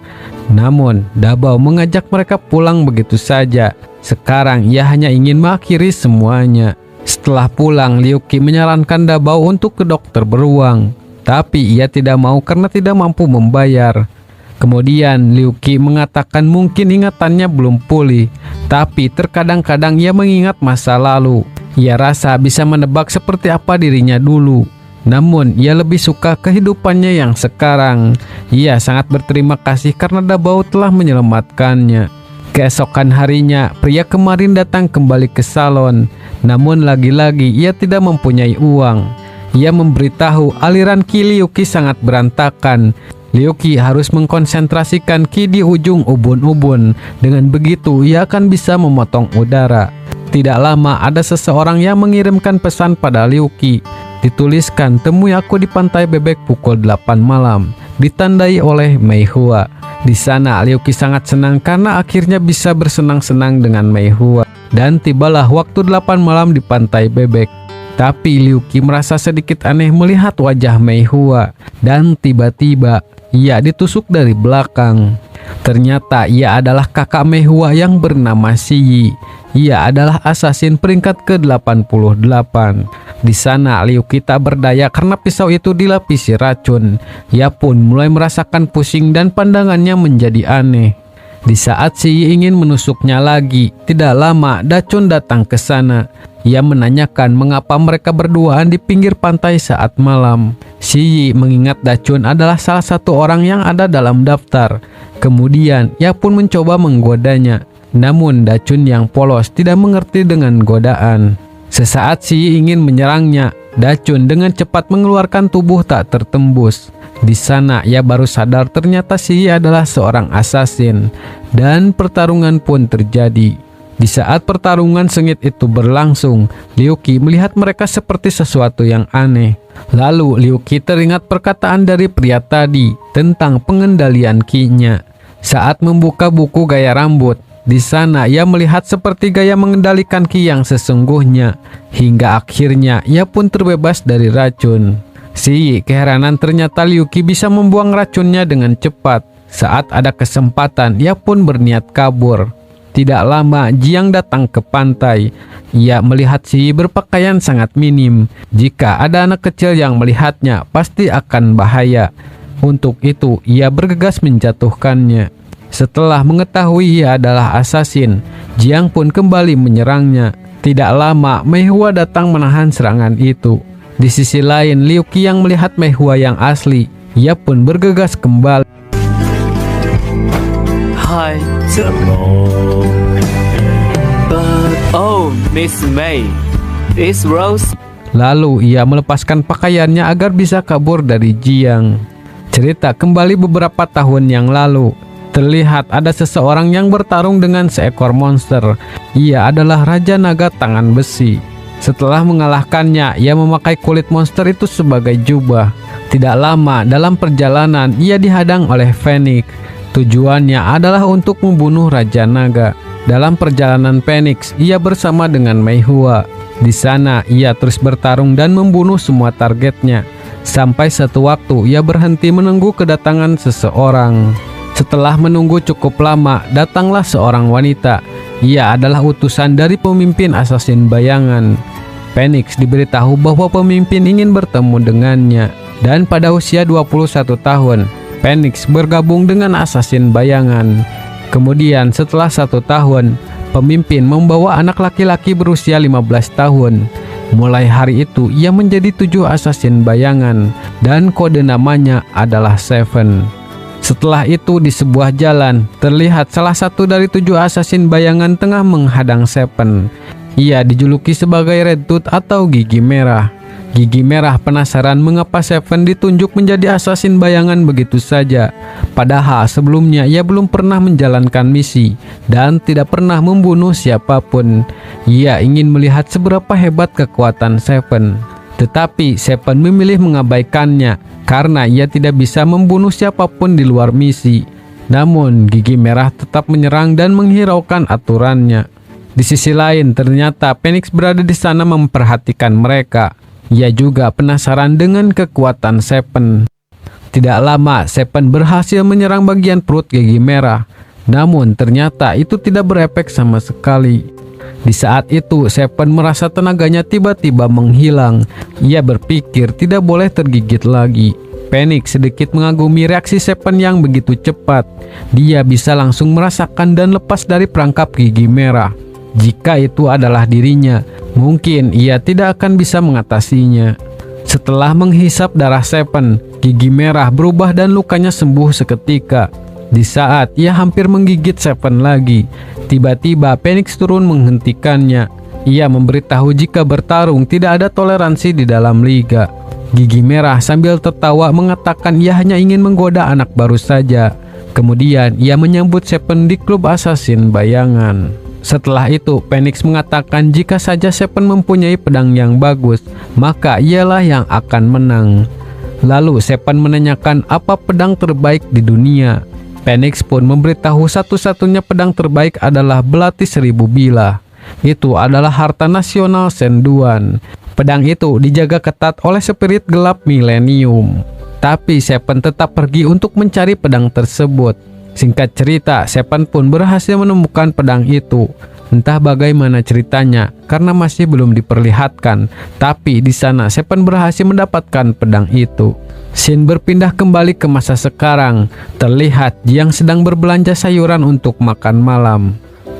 S1: Namun Dabao mengajak mereka pulang begitu saja. Sekarang ia hanya ingin mengakhiri semuanya. Setelah pulang, Liu Qi menyarankan Dabao untuk ke dokter beruang. Tapi ia tidak mau karena tidak mampu membayar. Kemudian Liu Qi mengatakan mungkin ingatannya belum pulih. Tapi terkadang-kadang ia mengingat masa lalu. Ia rasa bisa menebak seperti apa dirinya dulu. Namun ia lebih suka kehidupannya yang sekarang. Ia sangat berterima kasih karena Dabao telah menyelamatkannya. Keesokan harinya, pria kemarin datang kembali ke salon. Namun lagi-lagi ia tidak mempunyai uang. Ia memberitahu aliran Qi Liu Qi sangat berantakan. Liu Qi harus mengkonsentrasikan Qi di ujung ubun-ubun. Dengan begitu ia akan bisa memotong udara. Tidak lama ada seseorang yang mengirimkan pesan pada Liu Qi. Dituliskan, temui aku di Pantai Bebek pukul 8 malam. Ditandai oleh Mei Hua. Di sana Liu Qi sangat senang karena akhirnya bisa bersenang-senang dengan Mei Hua. Dan tibalah waktu 8 malam di Pantai Bebek. Tapi Liu Qi merasa sedikit aneh melihat wajah Mei Hua. Dan tiba-tiba ia ditusuk dari belakang. Ternyata ia adalah kakak Mei Hua yang bernama Xi Yi. Ia adalah asasin peringkat ke-88. Di sana Liu Qi tak berdaya karena pisau itu dilapisi racun. Ia pun mulai merasakan pusing dan pandangannya menjadi aneh. Di saat Xi Yi ingin menusuknya lagi, tidak lama Dacun datang ke sana. Ia menanyakan mengapa mereka berduaan di pinggir pantai saat malam. Xi Yi mengingat Dacun adalah salah satu orang yang ada dalam daftar. Kemudian ia pun mencoba menggodanya. Namun Dacun yang polos tidak mengerti dengan godaan. Sesaat Xi Yi ingin menyerangnya, Dacun dengan cepat mengeluarkan tubuh tak tertembus. Di sana ia baru sadar ternyata Xi Yi adalah seorang asasin. Dan pertarungan pun terjadi. Di saat pertarungan sengit itu berlangsung, Liu Qi melihat mereka seperti sesuatu yang aneh. Lalu Liu Qi teringat perkataan dari pria tadi tentang pengendalian Qi-nya. Saat membuka buku gaya rambut, di sana ia melihat seperti gaya mengendalikan Qi yang sesungguhnya. Hingga akhirnya ia pun terbebas dari racun. Xi Yi keheranan ternyata Liu Qi bisa membuang racunnya dengan cepat. Saat ada kesempatan, ia pun berniat kabur. Tidak lama, Jiang datang ke pantai. Ia melihat Xi Yi berpakaian sangat minim. Jika ada anak kecil yang melihatnya, pasti akan bahaya. Untuk itu, ia bergegas menjatuhkannya. Setelah mengetahui ia adalah asasin, Jiang pun kembali menyerangnya. Tidak lama, Mei Hua datang menahan serangan itu. Di sisi lain, Liu Qi yang melihat Mei Hua yang asli, ia pun bergegas kembali.
S2: Hai, 怎么 But oh, Miss Mei, is Rose.
S1: Lalu ia melepaskan pakaiannya agar bisa kabur dari Jiang. Cerita kembali beberapa tahun yang lalu. Terlihat ada seseorang yang bertarung dengan seekor monster. Ia adalah Raja Naga Tangan Besi. Setelah mengalahkannya, ia memakai kulit monster itu sebagai jubah. Tidak lama dalam perjalanan, ia dihadang oleh Phoenix. Tujuannya adalah untuk membunuh Raja Naga. Dalam perjalanan Phoenix, ia bersama dengan Mei Hua. Di sana, ia terus bertarung dan membunuh semua targetnya. Sampai satu waktu, ia berhenti menunggu kedatangan seseorang. Setelah menunggu cukup lama, datanglah seorang wanita. Ia adalah utusan dari pemimpin asasin bayangan. Phoenix diberitahu bahwa pemimpin ingin bertemu dengannya. Dan pada usia 21 tahun, Phoenix bergabung dengan asasin bayangan. Kemudian setelah 1 tahun, pemimpin membawa anak laki-laki berusia 15 tahun. Mulai hari itu, ia menjadi 7 asasin bayangan. Dan kode namanya adalah Seven. Setelah itu di sebuah jalan, terlihat salah satu dari 7 asasin bayangan tengah menghadang Seven. Ia dijuluki sebagai Red Tooth atau Gigi Merah. Gigi Merah penasaran mengapa Seven ditunjuk menjadi asasin bayangan begitu saja. Padahal sebelumnya ia belum pernah menjalankan misi dan tidak pernah membunuh siapapun. Ia ingin melihat seberapa hebat kekuatan Seven. Tetapi Seven memilih mengabaikannya karena ia tidak bisa membunuh siapapun di luar misi. Namun Gigi Merah tetap menyerang dan menghiraukan aturannya. Di sisi lain, ternyata Phoenix berada di sana memperhatikan mereka. Ia juga penasaran dengan kekuatan Seven. Tidak lama, Seven berhasil menyerang bagian perut Gigi Merah. Namun ternyata itu tidak berefek sama sekali. Di saat itu, Seven merasa tenaganya tiba-tiba menghilang. Ia berpikir tidak boleh tergigit lagi. Phoenix sedikit mengagumi reaksi Seven yang begitu cepat. Dia bisa langsung merasakan dan lepas dari perangkap Gigi Merah. Jika itu adalah dirinya, mungkin ia tidak akan bisa mengatasinya. Setelah menghisap darah Seven, Gigi Merah berubah dan lukanya sembuh seketika. Di saat ia hampir menggigit Seven lagi, tiba-tiba Phoenix turun menghentikannya. Ia memberitahu jika bertarung tidak ada toleransi di dalam liga. Gigi Merah sambil tertawa mengatakan ia hanya ingin menggoda anak baru saja. Kemudian ia menyambut Seven di klub asasin bayangan. Setelah itu, Phoenix mengatakan jika saja Seven mempunyai pedang yang bagus, maka ialah yang akan menang. Lalu Seven menanyakan apa pedang terbaik di dunia. Phoenix pun memberitahu satu-satunya pedang terbaik adalah belati 1000 bilah. Itu adalah harta nasional Senduan. Pedang itu dijaga ketat oleh spirit gelap milenium. Tapi Seven tetap pergi untuk mencari pedang tersebut. Singkat cerita, Seven pun berhasil menemukan pedang itu. Entah bagaimana ceritanya, karena masih belum diperlihatkan. Tapi di sana Seven berhasil mendapatkan pedang itu. Scene berpindah kembali ke masa sekarang. Terlihat Jiang sedang berbelanja sayuran untuk makan malam.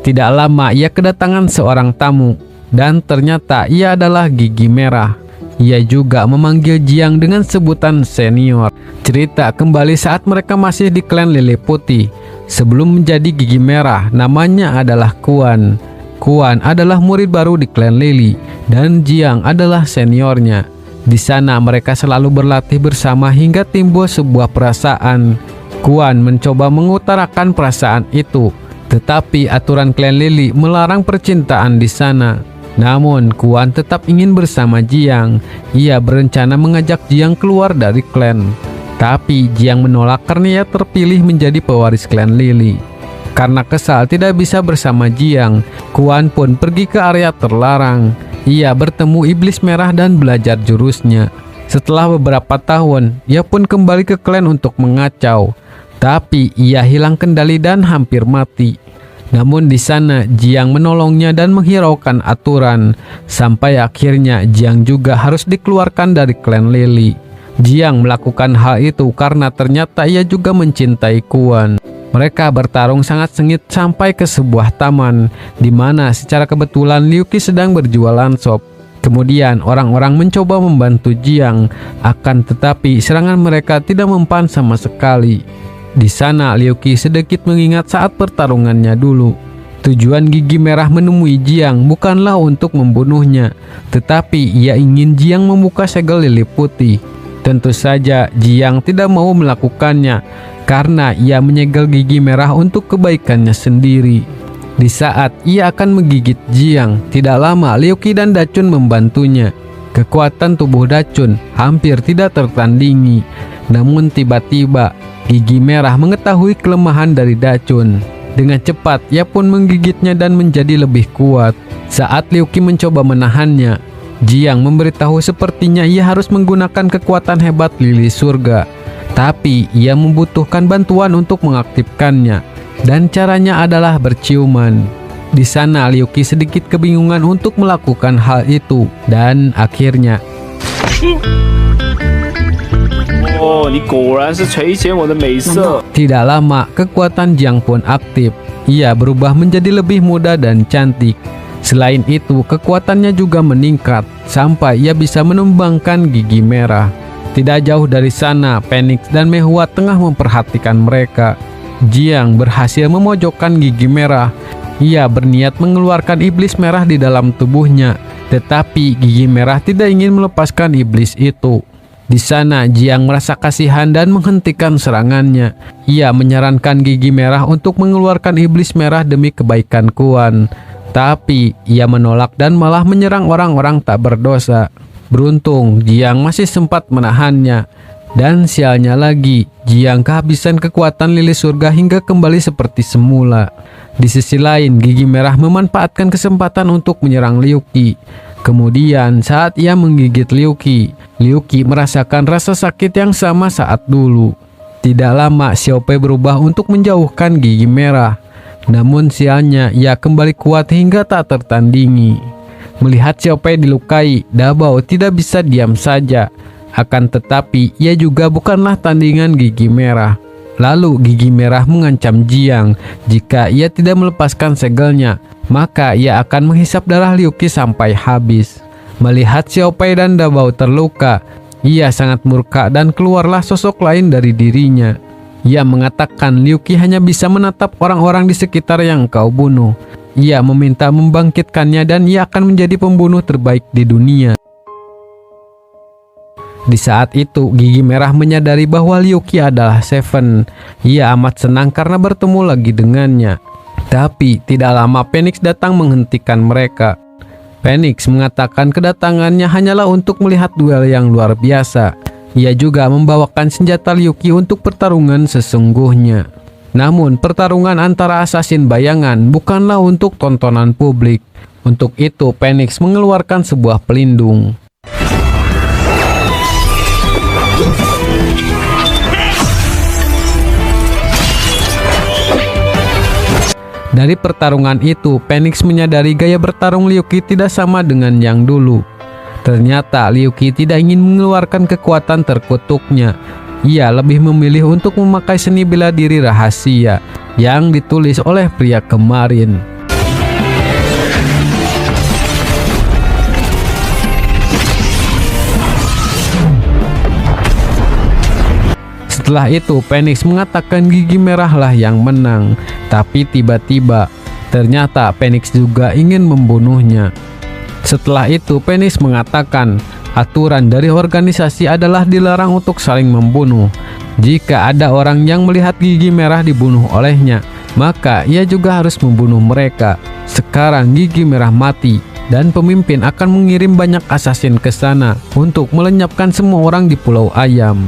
S1: Tidak lama ia kedatangan seorang tamu, dan ternyata ia adalah Gigi Merah. Ia juga memanggil Jiang dengan sebutan senior. Cerita kembali saat mereka masih di klan Lili Putih. Sebelum menjadi Gigi Merah, namanya adalah Kuan. Kuan adalah murid baru di klan Lili, dan Jiang adalah seniornya. Di sana mereka selalu berlatih bersama hingga timbul sebuah perasaan. Kuan mencoba mengutarakan perasaan itu, tetapi aturan klan Lili melarang percintaan di sana. Namun Kuan tetap ingin bersama Jiang. Ia berencana mengajak Jiang keluar dari klan. Tapi Jiang menolak karena ia terpilih menjadi pewaris klan Lili. Karena kesal tidak bisa bersama Jiang, Kuan pun pergi ke area terlarang. Ia bertemu iblis merah dan belajar jurusnya. Setelah beberapa tahun, ia pun kembali ke klan untuk mengacau. Tapi ia hilang kendali dan hampir mati. Namun di sana Jiang menolongnya dan menghiraukan aturan. Sampai akhirnya Jiang juga harus dikeluarkan dari klan Lili. Jiang melakukan hal itu karena ternyata ia juga mencintai Kuan. Mereka bertarung sangat sengit sampai ke sebuah taman, di mana secara kebetulan Liu Qi sedang berjualan sop. Kemudian orang-orang mencoba membantu Jiang, akan tetapi serangan mereka tidak mempan sama sekali. Di sana Liu Qi sedikit mengingat saat pertarungannya dulu. Tujuan Gigi Merah menemui Jiang bukanlah untuk membunuhnya, tetapi ia ingin Jiang membuka segel Lili Putih. Tentu saja Jiang tidak mau melakukannya, karena ia menyegel Gigi Merah untuk kebaikannya sendiri. Di saat ia akan menggigit Jiang, tidak lama Liu Qi dan Dachun membantunya. Kekuatan tubuh Dachun hampir tidak tertandingi. Namun tiba-tiba Gigi Merah mengetahui kelemahan dari Dachun. Dengan cepat ia pun menggigitnya dan menjadi lebih kuat. Saat Liu Qi mencoba menahannya, Jiang memberitahu sepertinya ia harus menggunakan kekuatan hebat Lili Surga. Tapi ia membutuhkan bantuan untuk mengaktifkannya, dan caranya adalah berciuman. Di sana Liu Qi sedikit kebingungan untuk melakukan hal itu, dan akhirnya tidak lama kekuatan Jiang pun aktif. Ia berubah menjadi lebih muda dan cantik. Selain itu kekuatannya juga meningkat sampai ia bisa menumbangkan Gigi Merah. Tidak jauh dari sana, Phoenix dan Mehua tengah memperhatikan mereka. Jiang berhasil memojokkan Gigi Merah. Ia berniat mengeluarkan iblis merah di dalam tubuhnya, tetapi Gigi Merah tidak ingin melepaskan iblis itu. Di sana Jiang merasa kasihan dan menghentikan serangannya. Ia menyarankan Gigi Merah untuk mengeluarkan iblis merah demi kebaikan Kuan. Tapi ia menolak dan malah menyerang orang-orang tak berdosa. Beruntung Jiang masih sempat menahannya. Dan sialnya lagi, Jiang kehabisan kekuatan Lili Surga hingga kembali seperti semula. Di sisi lain, Gigi Merah memanfaatkan kesempatan untuk menyerang Liu Qi. Kemudian saat ia menggigit Liu Qi merasakan rasa sakit yang sama saat dulu. Tidak lama Xiao Pei berubah untuk menjauhkan Gigi Merah. Namun sialnya ia kembali kuat hingga tak tertandingi. Melihat Xiao Pei dilukai, Dabao tidak bisa diam saja. Akan tetapi ia juga bukanlah tandingan Gigi Merah. Lalu Gigi Merah mengancam Jiang, jika ia tidak melepaskan segelnya, maka ia akan menghisap darah Liu Qi sampai habis. Melihat Xiao Pei dan Dabao terluka, ia sangat murka dan keluarlah sosok lain dari dirinya. Ia mengatakan Liu Qi hanya bisa menatap orang-orang di sekitar yang kau bunuh. Ia meminta membangkitkannya dan ia akan menjadi pembunuh terbaik di dunia. Di saat itu, Gigi Merah menyadari bahwa Liu Qi adalah Seven. Ia amat senang karena bertemu lagi dengannya. Tapi tidak lama Phoenix datang menghentikan mereka. Phoenix mengatakan kedatangannya hanyalah untuk melihat duel yang luar biasa. Ia juga membawakan senjata Liu Qi untuk pertarungan sesungguhnya. Namun pertarungan antara assassin bayangan bukanlah untuk tontonan publik. Untuk itu Phoenix mengeluarkan sebuah pelindung. Dari pertarungan itu, Phoenix menyadari gaya bertarung Liu Qi tidak sama dengan yang dulu. Ternyata Liu Qi tidak ingin mengeluarkan kekuatan terkutuknya. Ia lebih memilih untuk memakai seni bela diri rahasia yang ditulis oleh pria kemarin. Setelah itu Phoenix mengatakan gigi merahlah yang menang. Tapi tiba-tiba ternyata Phoenix juga ingin membunuhnya. Setelah itu Phoenix mengatakan aturan dari organisasi adalah dilarang untuk saling membunuh. Jika ada orang yang melihat gigi merah dibunuh olehnya, maka ia juga harus membunuh mereka. Sekarang gigi merah mati dan pemimpin akan mengirim banyak assassin ke sana untuk melenyapkan semua orang di Pulau Ayam.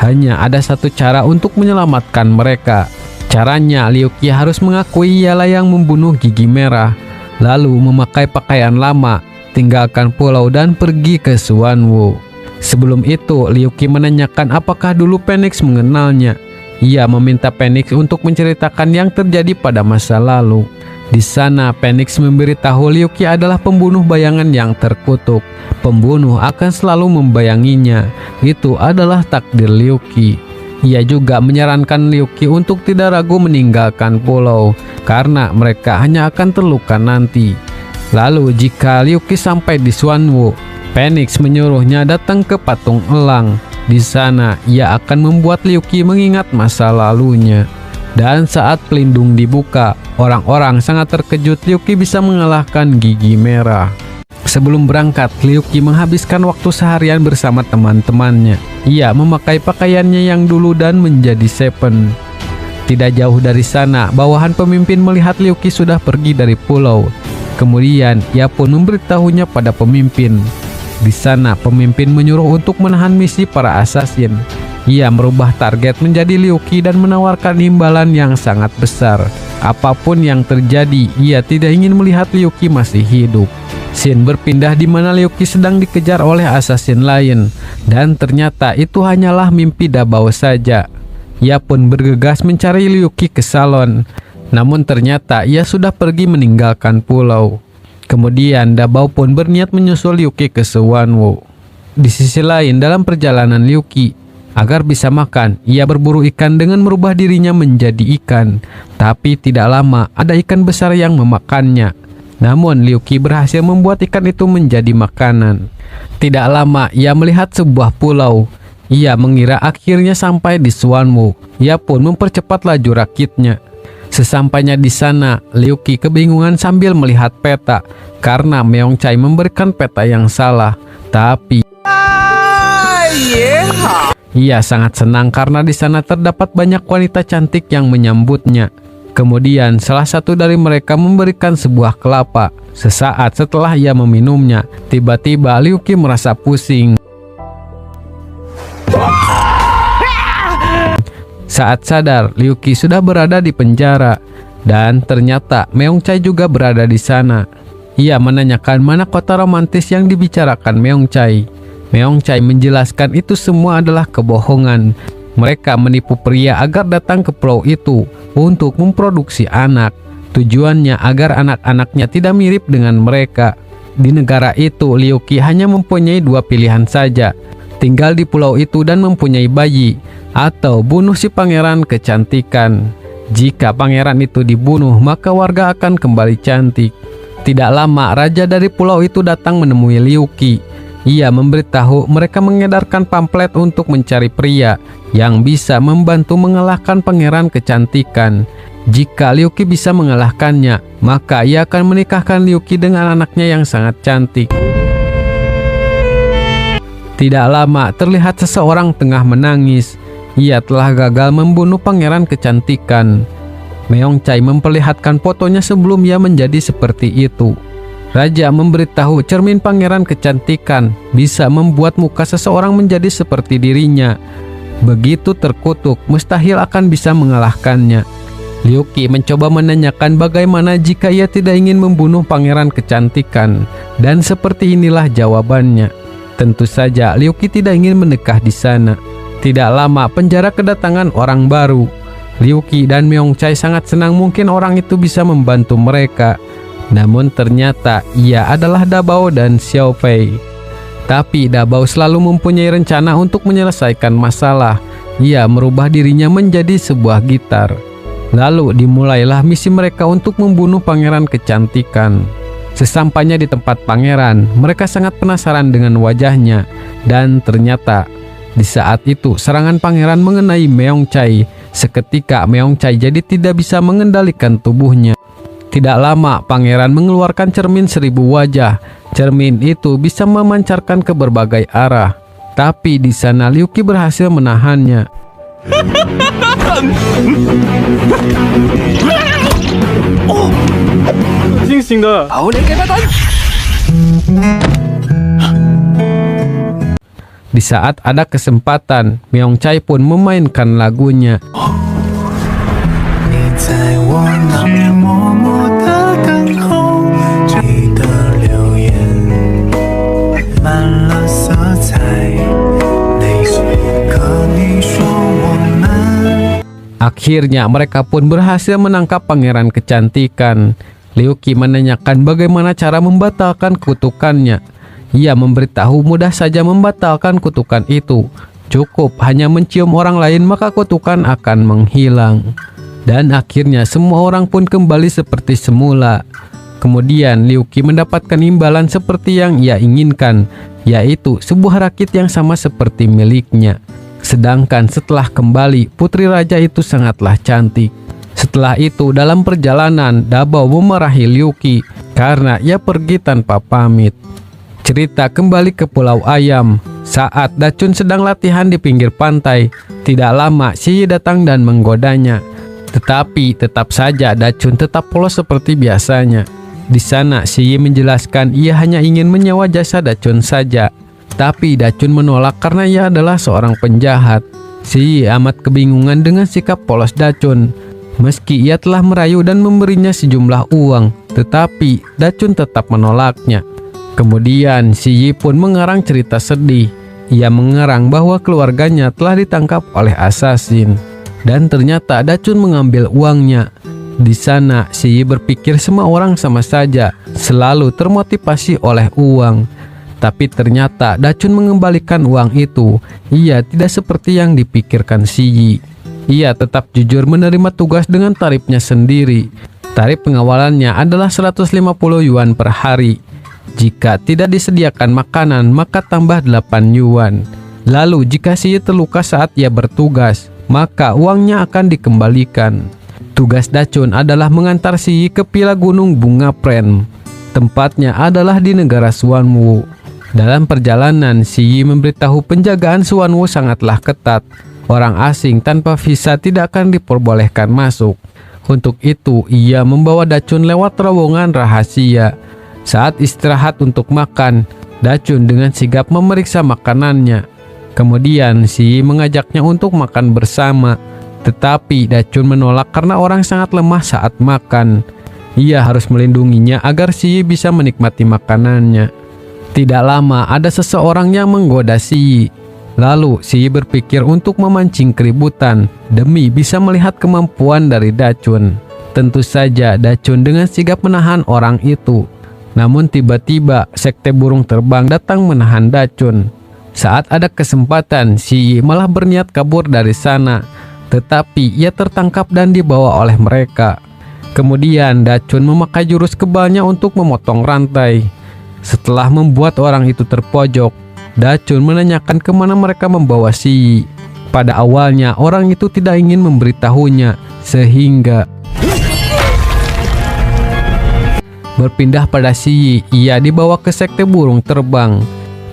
S1: Hanya ada satu cara untuk menyelamatkan mereka. Caranya, Liu Qi harus mengakui ialah yang membunuh gigi merah, lalu memakai pakaian lama, tinggalkan pulau dan pergi ke Xuanwu. Sebelum itu, Liu Qi menanyakan apakah dulu Phoenix mengenalnya. Ia meminta Phoenix untuk menceritakan yang terjadi pada masa lalu. Di sana, Phoenix memberitahu Liu Qi adalah pembunuh bayangan yang terkutuk. Pembunuh akan selalu membayanginya. Itu adalah takdir Liu Qi. Ia juga menyarankan Liu Qi untuk tidak ragu meninggalkan pulau, karena mereka hanya akan terluka nanti. Lalu jika Liu Qi sampai di Xuanwu, Phoenix menyuruhnya datang ke patung elang. Di sana, ia akan membuat Liu Qi mengingat masa lalunya. Dan saat pelindung dibuka, orang-orang sangat terkejut Liu Qi bisa mengalahkan gigi merah. Sebelum berangkat, Liu Qi menghabiskan waktu seharian bersama teman-temannya. Ia memakai pakaiannya yang dulu dan menjadi Seven. Tidak jauh dari sana, bawahan pemimpin melihat Liu Qi sudah pergi dari pulau. Kemudian, ia pun memberitahunya pada pemimpin. Di sana, pemimpin menyuruh untuk menahan misi para assassin. Ia merubah target menjadi Liu Qi dan menawarkan imbalan yang sangat besar. Apapun yang terjadi, ia tidak ingin melihat Liu Qi masih hidup. Scene berpindah di mana Liu Qi sedang dikejar oleh assassin lain, dan ternyata itu hanyalah mimpi Dabao saja. Ia pun bergegas mencari Liu Qi ke salon, namun ternyata ia sudah pergi meninggalkan pulau. Kemudian Dabao pun berniat menyusul Liu Qi ke Xuanwu. Di sisi lain, dalam perjalanan Liu Qi, agar bisa makan, ia berburu ikan dengan merubah dirinya menjadi ikan. Tapi tidak lama, ada ikan besar yang memakannya. Namun Liu Qi berhasil membuat ikan itu menjadi makanan. Tidak lama, ia melihat sebuah pulau. Ia mengira akhirnya sampai di Xuanwu. Ia pun mempercepat laju rakitnya. Sesampainya di sana, Liu Qi kebingungan sambil melihat peta, karena Meong Chai memberikan peta yang salah. Tapi ia sangat senang karena di sana terdapat banyak wanita cantik yang menyambutnya. Kemudian salah satu dari mereka memberikan sebuah kelapa. Sesaat setelah ia meminumnya, tiba-tiba Liu Qi merasa pusing. Saat sadar, Liu Qi sudah berada di penjara, dan ternyata Meong Chai juga berada di sana. Ia menanyakan mana kota romantis yang dibicarakan Meong Chai. Meong Chai menjelaskan itu semua adalah kebohongan. Mereka menipu pria agar datang ke pulau itu untuk memproduksi anak. Tujuannya agar anak-anaknya tidak mirip dengan mereka. Di negara itu, Liu Qi hanya mempunyai dua pilihan saja. Tinggal di pulau itu dan mempunyai bayi, atau bunuh si pangeran kecantikan. Jika pangeran itu dibunuh, maka warga akan kembali cantik. Tidak lama, raja dari pulau itu datang menemui Liu Qi. Ia memberitahu mereka mengedarkan pamflet untuk mencari pria yang bisa membantu mengalahkan pangeran kecantikan. Jika Liu Qi bisa mengalahkannya, maka ia akan menikahkan Liu Qi dengan anaknya yang sangat cantik. Tidak lama, terlihat seseorang tengah menangis. Ia telah gagal membunuh pangeran kecantikan. Meongcai memperlihatkan fotonya sebelum ia menjadi seperti itu. Raja memberitahu cermin pangeran kecantikan bisa membuat muka seseorang menjadi seperti dirinya. Begitu terkutuk, mustahil akan bisa mengalahkannya. Liu Qi mencoba menanyakan bagaimana jika ia tidak ingin membunuh pangeran kecantikan, dan seperti inilah jawabannya. Tentu saja Liu Qi tidak ingin mendekah di sana. Tidak lama penjara kedatangan orang baru. Liu Qi dan Meongcai sangat senang mungkin orang itu bisa membantu mereka. Namun ternyata ia adalah Dabao dan Xiao Fei. Tapi Dabao selalu mempunyai rencana untuk menyelesaikan masalah. Ia merubah dirinya menjadi sebuah gitar. Lalu dimulailah misi mereka untuk membunuh pangeran kecantikan. Sesampainya di tempat pangeran, mereka sangat penasaran dengan wajahnya. Dan ternyata di saat itu serangan pangeran mengenai Meongcai. Seketika Meongcai jadi tidak bisa mengendalikan tubuhnya. Tidak lama pangeran mengeluarkan cermin 1000 wajah. Cermin itu bisa memancarkan ke berbagai arah. Tapi di sana Liu Qi berhasil menahannya. Di saat ada kesempatan, Meongcai pun memainkan lagunya. Akhirnya mereka pun berhasil menangkap pangeran kecantikan. Liu Qi menanyakan bagaimana cara membatalkan kutukannya. Ia memberitahu mudah saja membatalkan kutukan itu. Cukup hanya mencium orang lain maka kutukan akan menghilang. Dan akhirnya semua orang pun kembali seperti semula. Kemudian Liu Qi mendapatkan imbalan seperti yang ia inginkan, yaitu sebuah rakit yang sama seperti miliknya. Sedangkan setelah kembali, putri raja itu sangatlah cantik. Setelah itu dalam perjalanan, Dabao memarahi Liu Qi karena ia pergi tanpa pamit. Cerita kembali ke Pulau Ayam. Saat Dachun sedang latihan di pinggir pantai, tidak lama Xi Yi datang dan menggodanya. Tetapi tetap saja Dachun tetap polos seperti biasanya. Di sana Xi Yi menjelaskan ia hanya ingin menyewa jasa Dachun saja. Tapi Dachun menolak karena ia adalah seorang penjahat. Xi Yi amat kebingungan dengan sikap polos Dachun. Meski ia telah merayu dan memberinya sejumlah uang, tetapi Dachun tetap menolaknya. Kemudian Xi Yi pun mengarang cerita sedih. Ia mengarang bahwa keluarganya telah ditangkap oleh asasin. Dan ternyata Dachun mengambil uangnya. Di sana Xi Yi berpikir semua orang sama saja, selalu termotivasi oleh uang. Tapi ternyata Dachun mengembalikan uang itu. Ia tidak seperti yang dipikirkan Xi Yi. Ia tetap jujur menerima tugas dengan tarifnya sendiri. Tarif pengawalannya adalah 150 yuan per hari. Jika tidak disediakan makanan, maka tambah 8 yuan. Lalu jika Xi Yi terluka saat ia bertugas, maka uangnya akan dikembalikan. Tugas Dachun adalah mengantar Xi Yi ke Pila Gunung Bunga Pren. Tempatnya adalah di negara Xuanwu. Dalam perjalanan, Xi Yi memberitahu penjagaan Xuanwu sangatlah ketat. Orang asing tanpa visa tidak akan diperbolehkan masuk. Untuk itu, ia membawa Dachun lewat terowongan rahasia. Saat istirahat untuk makan, Dachun dengan sigap memeriksa makanannya. Kemudian Xi Yi mengajaknya untuk makan bersama. Tetapi Dachun menolak karena orang sangat lemah saat makan. Ia harus melindunginya agar Xi Yi bisa menikmati makanannya. Tidak lama ada seseorang yang menggoda Xi Yi. Lalu Xi Yi berpikir untuk memancing keributan demi bisa melihat kemampuan dari Dachun. Tentu saja Dachun dengan sigap menahan orang itu. Namun tiba-tiba sekte burung terbang datang menahan Dachun. Saat ada kesempatan, Xi Yi malah berniat kabur dari sana. Tetapi ia tertangkap dan dibawa oleh mereka. Kemudian Dachun memakai jurus kebalnya untuk memotong rantai. Setelah membuat orang itu terpojok, Dachun menanyakan kemana mereka membawa Xi Yi. Pada awalnya orang itu tidak ingin memberitahunya, sehingga berpindah pada Xi Yi, ia dibawa ke sekte burung terbang.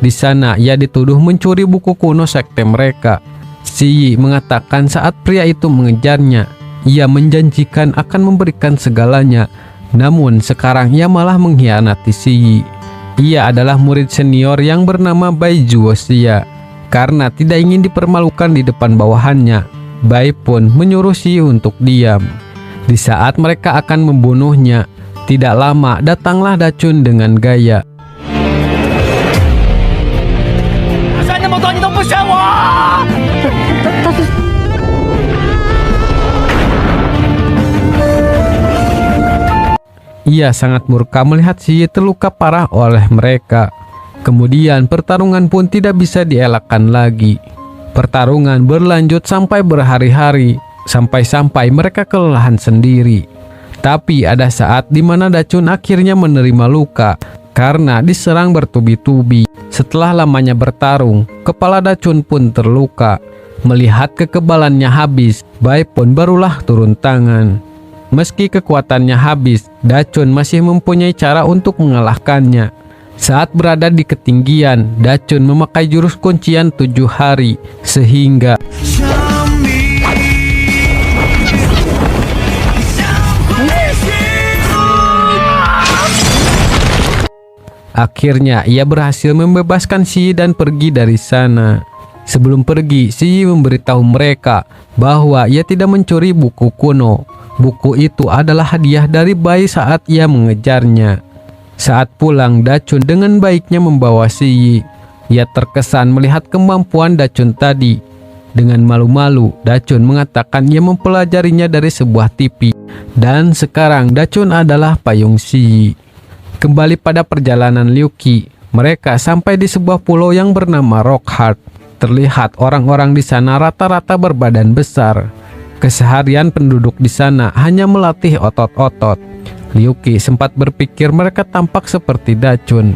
S1: Di sana ia dituduh mencuri buku kuno sekte mereka. Xi Yi mengatakan saat pria itu mengejarnya, ia menjanjikan akan memberikan segalanya. Namun sekarang ia malah mengkhianati Si Yi. Ia adalah murid senior yang bernama Bai Zhuoxia. Karena tidak ingin dipermalukan di depan bawahannya, Bai pun menyuruh Si Yi untuk diam. Di saat mereka akan membunuhnya, tidak lama datanglah Dachun dengan gaya. Ia sangat murka melihat Si Yi terluka parah oleh mereka. Kemudian pertarungan pun tidak bisa dielakkan lagi. Pertarungan berlanjut sampai berhari-hari, sampai-sampai mereka kelelahan sendiri. Tapi ada saat di mana Dachun akhirnya menerima luka karena diserang bertubi-tubi. Setelah lamanya bertarung, kepala Dachun pun terluka. Melihat kekebalannya habis, Bai pun barulah turun tangan. Meski kekuatannya habis, Dachun masih mempunyai cara untuk mengalahkannya. Saat berada di ketinggian, Dachun memakai jurus kuncian 7 hari, sehingga akhirnya ia berhasil membebaskan Si Yi dan pergi dari sana. Sebelum pergi, Si Yi memberitahu mereka bahwa ia tidak mencuri buku kuno. Buku itu adalah hadiah dari Bai saat ia mengejarnya. Saat pulang, Dachun dengan baiknya membawa Si Yi. Ia terkesan melihat kemampuan Dachun tadi. Dengan malu-malu, Dachun mengatakan ia mempelajarinya dari sebuah TV. Dan sekarang Dachun adalah payung Si Yi. Kembali pada perjalanan Liu Qi, mereka sampai di sebuah pulau yang bernama Rockhart. Terlihat orang-orang di sana rata-rata berbadan besar. Keseharian penduduk di sana hanya melatih otot-otot. Liu Qi sempat berpikir mereka tampak seperti Dachun.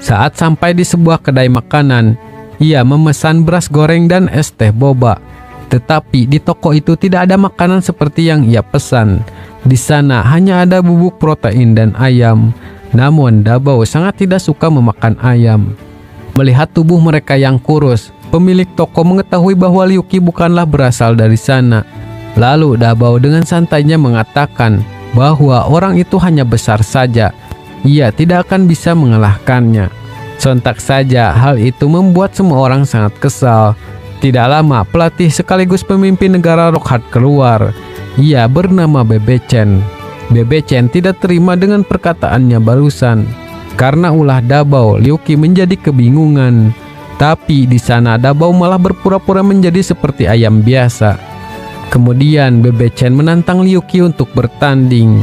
S1: Saat sampai di sebuah kedai makanan, ia memesan beras goreng dan es teh boba. Tetapi di toko itu tidak ada makanan seperti yang ia pesan. Di sana hanya ada bubuk protein dan ayam. Namun Dabao sangat tidak suka memakan ayam. Melihat tubuh mereka yang kurus, pemilik toko mengetahui bahwa Liu Qi bukanlah berasal dari sana. Lalu Dabao dengan santainya mengatakan bahwa orang itu hanya besar saja. Ia tidak akan bisa mengalahkannya. Sontak saja hal itu membuat semua orang sangat kesal. Tidak lama pelatih sekaligus pemimpin negara Rockhart keluar. Ia bernama Bebe Chen. Bebe Chen tidak terima dengan perkataannya barusan. Karena ulah Dabao, Liu Qi menjadi kebingungan. Tapi di sana Dabao malah berpura-pura menjadi seperti ayam biasa. Kemudian Bebe Chen menantang Liu Qi untuk bertanding.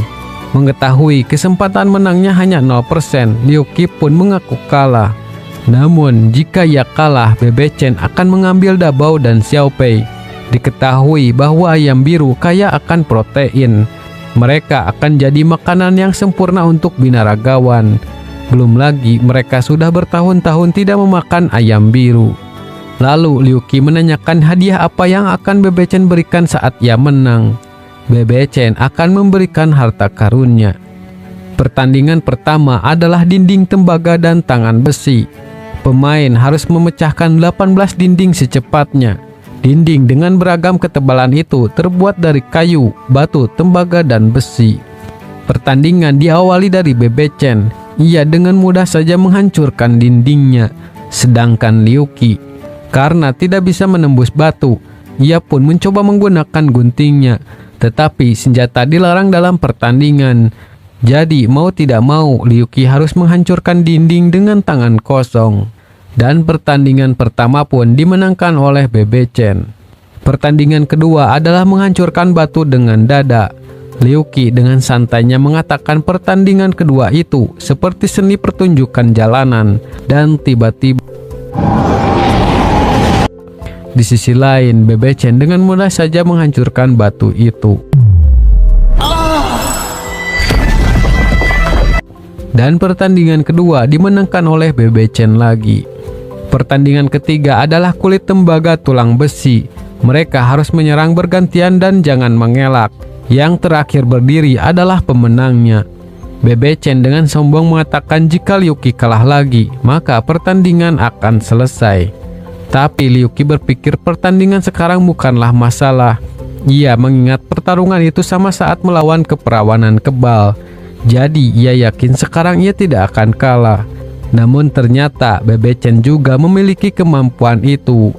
S1: Mengetahui kesempatan menangnya hanya 0%, Liu Qi pun mengaku kalah. Namun jika ia kalah, Bebe Chen akan mengambil Dabao dan Xiao Pei. Diketahui bahwa ayam biru kaya akan protein. Mereka akan jadi makanan yang sempurna untuk binaragawan. Belum lagi mereka sudah bertahun-tahun tidak memakan ayam biru. Lalu Liu Qi menanyakan hadiah apa yang akan Bebe Chen berikan saat ia menang. Bebe Chen akan memberikan harta karunnya. Pertandingan pertama adalah dinding tembaga dan tangan besi. Pemain harus memecahkan 18 dinding secepatnya. Dinding dengan beragam ketebalan itu terbuat dari kayu, batu, tembaga, dan besi. Pertandingan diawali dari Bebe Chen. Ia dengan mudah saja menghancurkan dindingnya. Sedangkan Liu Qi, karena tidak bisa menembus batu, ia pun mencoba menggunakan guntingnya. Tetapi senjata dilarang dalam pertandingan. Jadi mau tidak mau Liu Qi harus menghancurkan dinding dengan tangan kosong. Dan pertandingan pertama pun dimenangkan oleh Bebe Chen. Pertandingan kedua adalah menghancurkan batu dengan dada. Liu Qi dengan santainya mengatakan pertandingan kedua itu seperti seni pertunjukan jalanan. Dan tiba-tiba di sisi lain, Bebe Chen dengan mudah saja menghancurkan batu itu. Dan pertandingan kedua dimenangkan oleh Bebe Chen lagi. Pertandingan ketiga adalah kulit tembaga tulang besi. Mereka harus menyerang bergantian dan jangan mengelak. Yang terakhir berdiri adalah pemenangnya. Bebe Chen dengan sombong mengatakan jika Liu Qi kalah lagi, maka pertandingan akan selesai. Tapi Liu Qi berpikir pertandingan sekarang bukanlah masalah. Ia mengingat pertarungan itu sama saat melawan keperawanan kebal. Jadi ia yakin sekarang ia tidak akan kalah. Namun ternyata Bebe Chen juga memiliki kemampuan itu.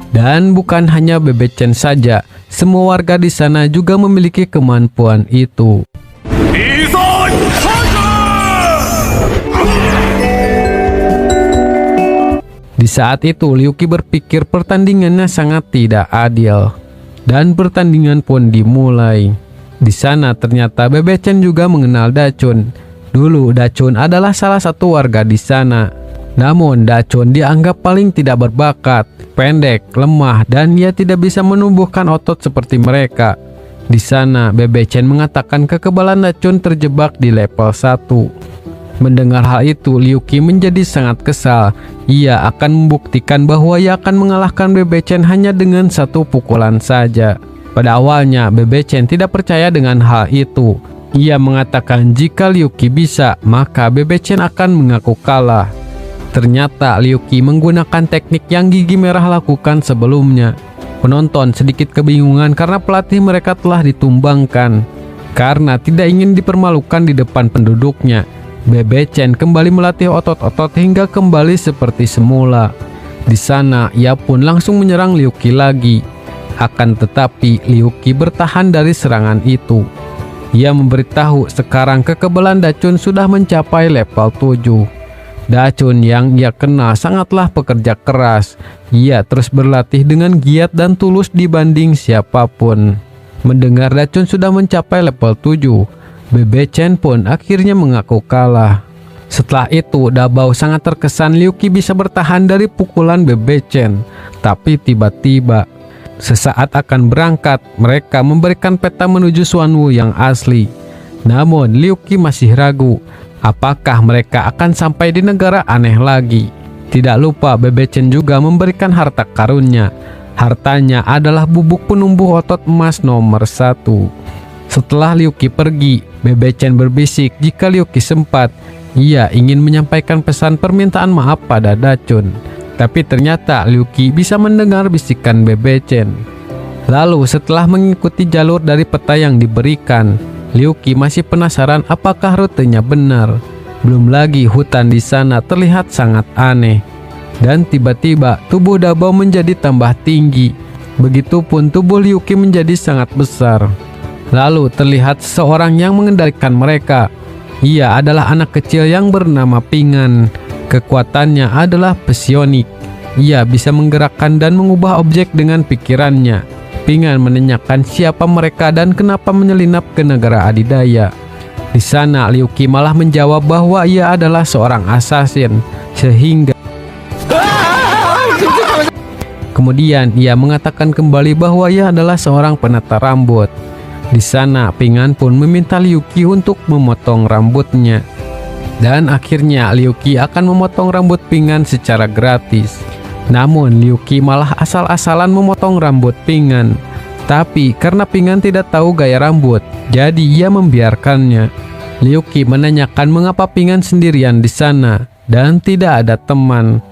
S1: Dan bukan hanya Bebe Chen saja, semua warga di sana juga memiliki kemampuan itu. Di saat itu Liu Qi berpikir pertandingannya sangat tidak adil. Dan pertandingan pun dimulai. Di sana ternyata Bebe Chen juga mengenal Da Chun. Dulu Da Chun adalah salah satu warga di sana. Namun Da Chun dianggap paling tidak berbakat, pendek, lemah, dan ia tidak bisa menumbuhkan otot seperti mereka. Di sana Bebe Chen mengatakan kekebalan Da Chun terjebak di level 1. Mendengar hal itu, Liu Qi menjadi sangat kesal. Ia akan membuktikan bahwa ia akan mengalahkan Bebe Chen hanya dengan satu pukulan saja. Pada awalnya, Bebe Chen tidak percaya dengan hal itu. Ia mengatakan jika Liu Qi bisa, maka Bebe Chen akan mengaku kalah. Ternyata Liu Qi menggunakan teknik yang Gigi Merah lakukan sebelumnya. Penonton sedikit kebingungan karena pelatih mereka telah ditumbangkan. Karena tidak ingin dipermalukan di depan penduduknya, Bebe Chen kembali melatih otot-otot hingga kembali seperti semula. Di sana, ia pun langsung menyerang Liu Qi lagi. Akan tetapi, Liu Qi bertahan dari serangan itu. Ia memberitahu sekarang kekebalan Da Chun sudah mencapai level 7. Da Chun yang ia kenal sangatlah pekerja keras. Ia terus berlatih dengan giat dan tulus dibanding siapapun. Mendengar Da Chun sudah mencapai level 7, Bebe Chen pun akhirnya mengaku kalah. Setelah itu, Da Bao sangat terkesan Liu Qi bisa bertahan dari pukulan Bebe Chen. Tapi tiba-tiba, sesaat akan berangkat, mereka memberikan peta menuju Xuanwu yang asli. Namun, Liu Qi masih ragu. Apakah mereka akan sampai di negara aneh lagi? Tidak lupa, Bebe Chen juga memberikan harta karunnya. Hartanya adalah bubuk penumbuh otot emas nomor 1. Setelah Liu Qi pergi, Bebe Chen berbisik jika Liu Qi sempat. Ia ingin menyampaikan pesan permintaan maaf pada Da Chun. Tapi ternyata Liu Qi bisa mendengar bisikan Bebe Chen. Lalu setelah mengikuti jalur dari peta yang diberikan, Liu Qi masih penasaran apakah rutenya benar. Belum lagi hutan di sana terlihat sangat aneh. Dan tiba-tiba tubuh Da Bao menjadi tambah tinggi. Begitupun tubuh Liu Qi menjadi sangat besar. Lalu terlihat seseorang yang mengendalikan mereka. Ia adalah anak kecil yang bernama Pingan. Kekuatannya adalah psionik. Ia bisa menggerakkan dan mengubah objek dengan pikirannya. Pingan menanyakan siapa mereka dan kenapa menyelinap ke negara adidaya. Di sana Liu Qi malah menjawab bahwa ia adalah seorang assassin. Sehingga kemudian ia mengatakan kembali bahwa ia adalah seorang penata rambut. Di sana, Pingan pun meminta Liu Qi untuk memotong rambutnya. Dan akhirnya Liu Qi akan memotong rambut Pingan secara gratis. Namun Liu Qi malah asal-asalan memotong rambut Pingan. Tapi karena Pingan tidak tahu gaya rambut, jadi ia membiarkannya. Liu Qi menanyakan mengapa Pingan sendirian di sana dan tidak ada teman.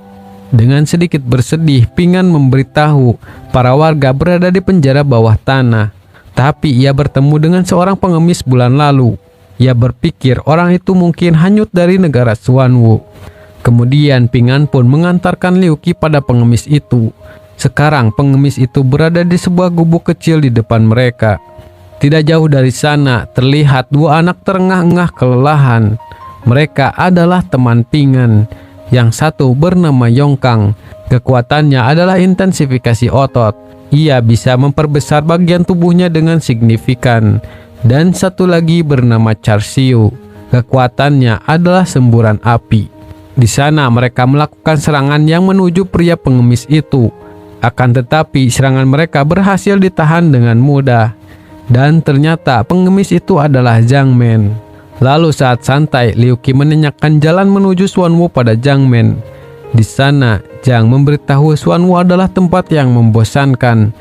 S1: Dengan sedikit bersedih, Pingan memberitahu para warga berada di penjara bawah tanah. Tapi ia bertemu dengan seorang pengemis bulan lalu. Ia berpikir orang itu mungkin hanyut dari negara Xuanwu. Kemudian Pingan pun mengantarkan Liu Qi pada pengemis itu. Sekarang pengemis itu berada di sebuah gubuk kecil di depan mereka. Tidak jauh dari sana terlihat dua anak terengah-engah kelelahan. Mereka adalah teman Pingan. Yang satu bernama Yongkang. Kekuatannya adalah intensifikasi otot. Ia bisa memperbesar bagian tubuhnya dengan signifikan. Dan satu lagi bernama Charsiu. Kekuatannya adalah semburan api. Di sana mereka melakukan serangan yang menuju pria pengemis itu. Akan tetapi serangan mereka berhasil ditahan dengan mudah. Dan ternyata pengemis itu adalah Zhang Men. Lalu saat santai, Liu Qi menanyakan jalan menuju Xuanwu pada Zhang Men. Di sana, Zhang memberitahu Xuanwu adalah tempat yang membosankan.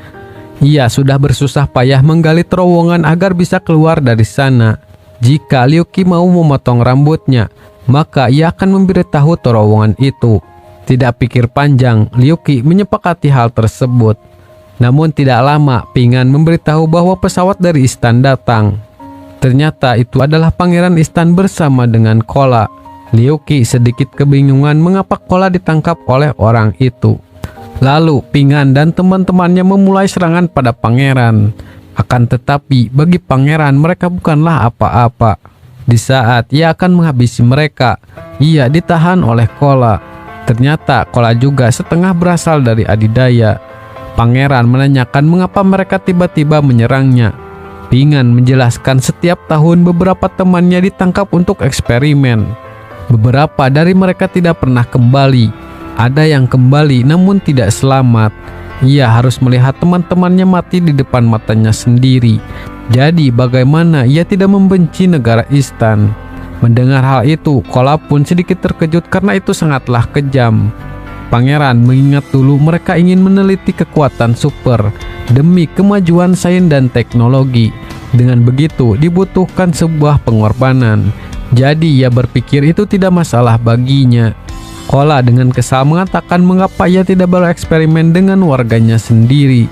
S1: Ia sudah bersusah payah menggali terowongan agar bisa keluar dari sana. Jika Liu Qi mau memotong rambutnya, maka ia akan memberitahu terowongan itu. Tidak pikir panjang, Liu Qi menyepakati hal tersebut. Namun tidak lama, Ping An memberitahu bahwa pesawat dari Istan datang. Ternyata itu adalah Pangeran Istan bersama dengan Kola. Liu Qi sedikit kebingungan mengapa Kola ditangkap oleh orang itu. Lalu Ping An dan teman-temannya memulai serangan pada pangeran. Akan tetapi bagi pangeran mereka bukanlah apa-apa. Di saat ia akan menghabisi mereka, ia ditahan oleh Kola. Ternyata Kola juga setengah berasal dari adidaya. Pangeran menanyakan mengapa mereka tiba-tiba menyerangnya. Ping An menjelaskan setiap tahun beberapa temannya ditangkap untuk eksperimen. Beberapa dari mereka tidak pernah kembali. Ada yang kembali namun tidak selamat. Ia harus melihat teman-temannya mati di depan matanya sendiri. Jadi bagaimana ia tidak membenci negara Istan? Mendengar hal itu, Kola pun sedikit terkejut karena itu sangatlah kejam. Pangeran mengingat dulu mereka ingin meneliti kekuatan super demi kemajuan sains dan teknologi. Dengan begitu dibutuhkan sebuah pengorbanan. Jadi ia berpikir itu tidak masalah baginya. Kola dengan kesal mengatakan mengapa ia tidak bereksperimen dengan warganya sendiri.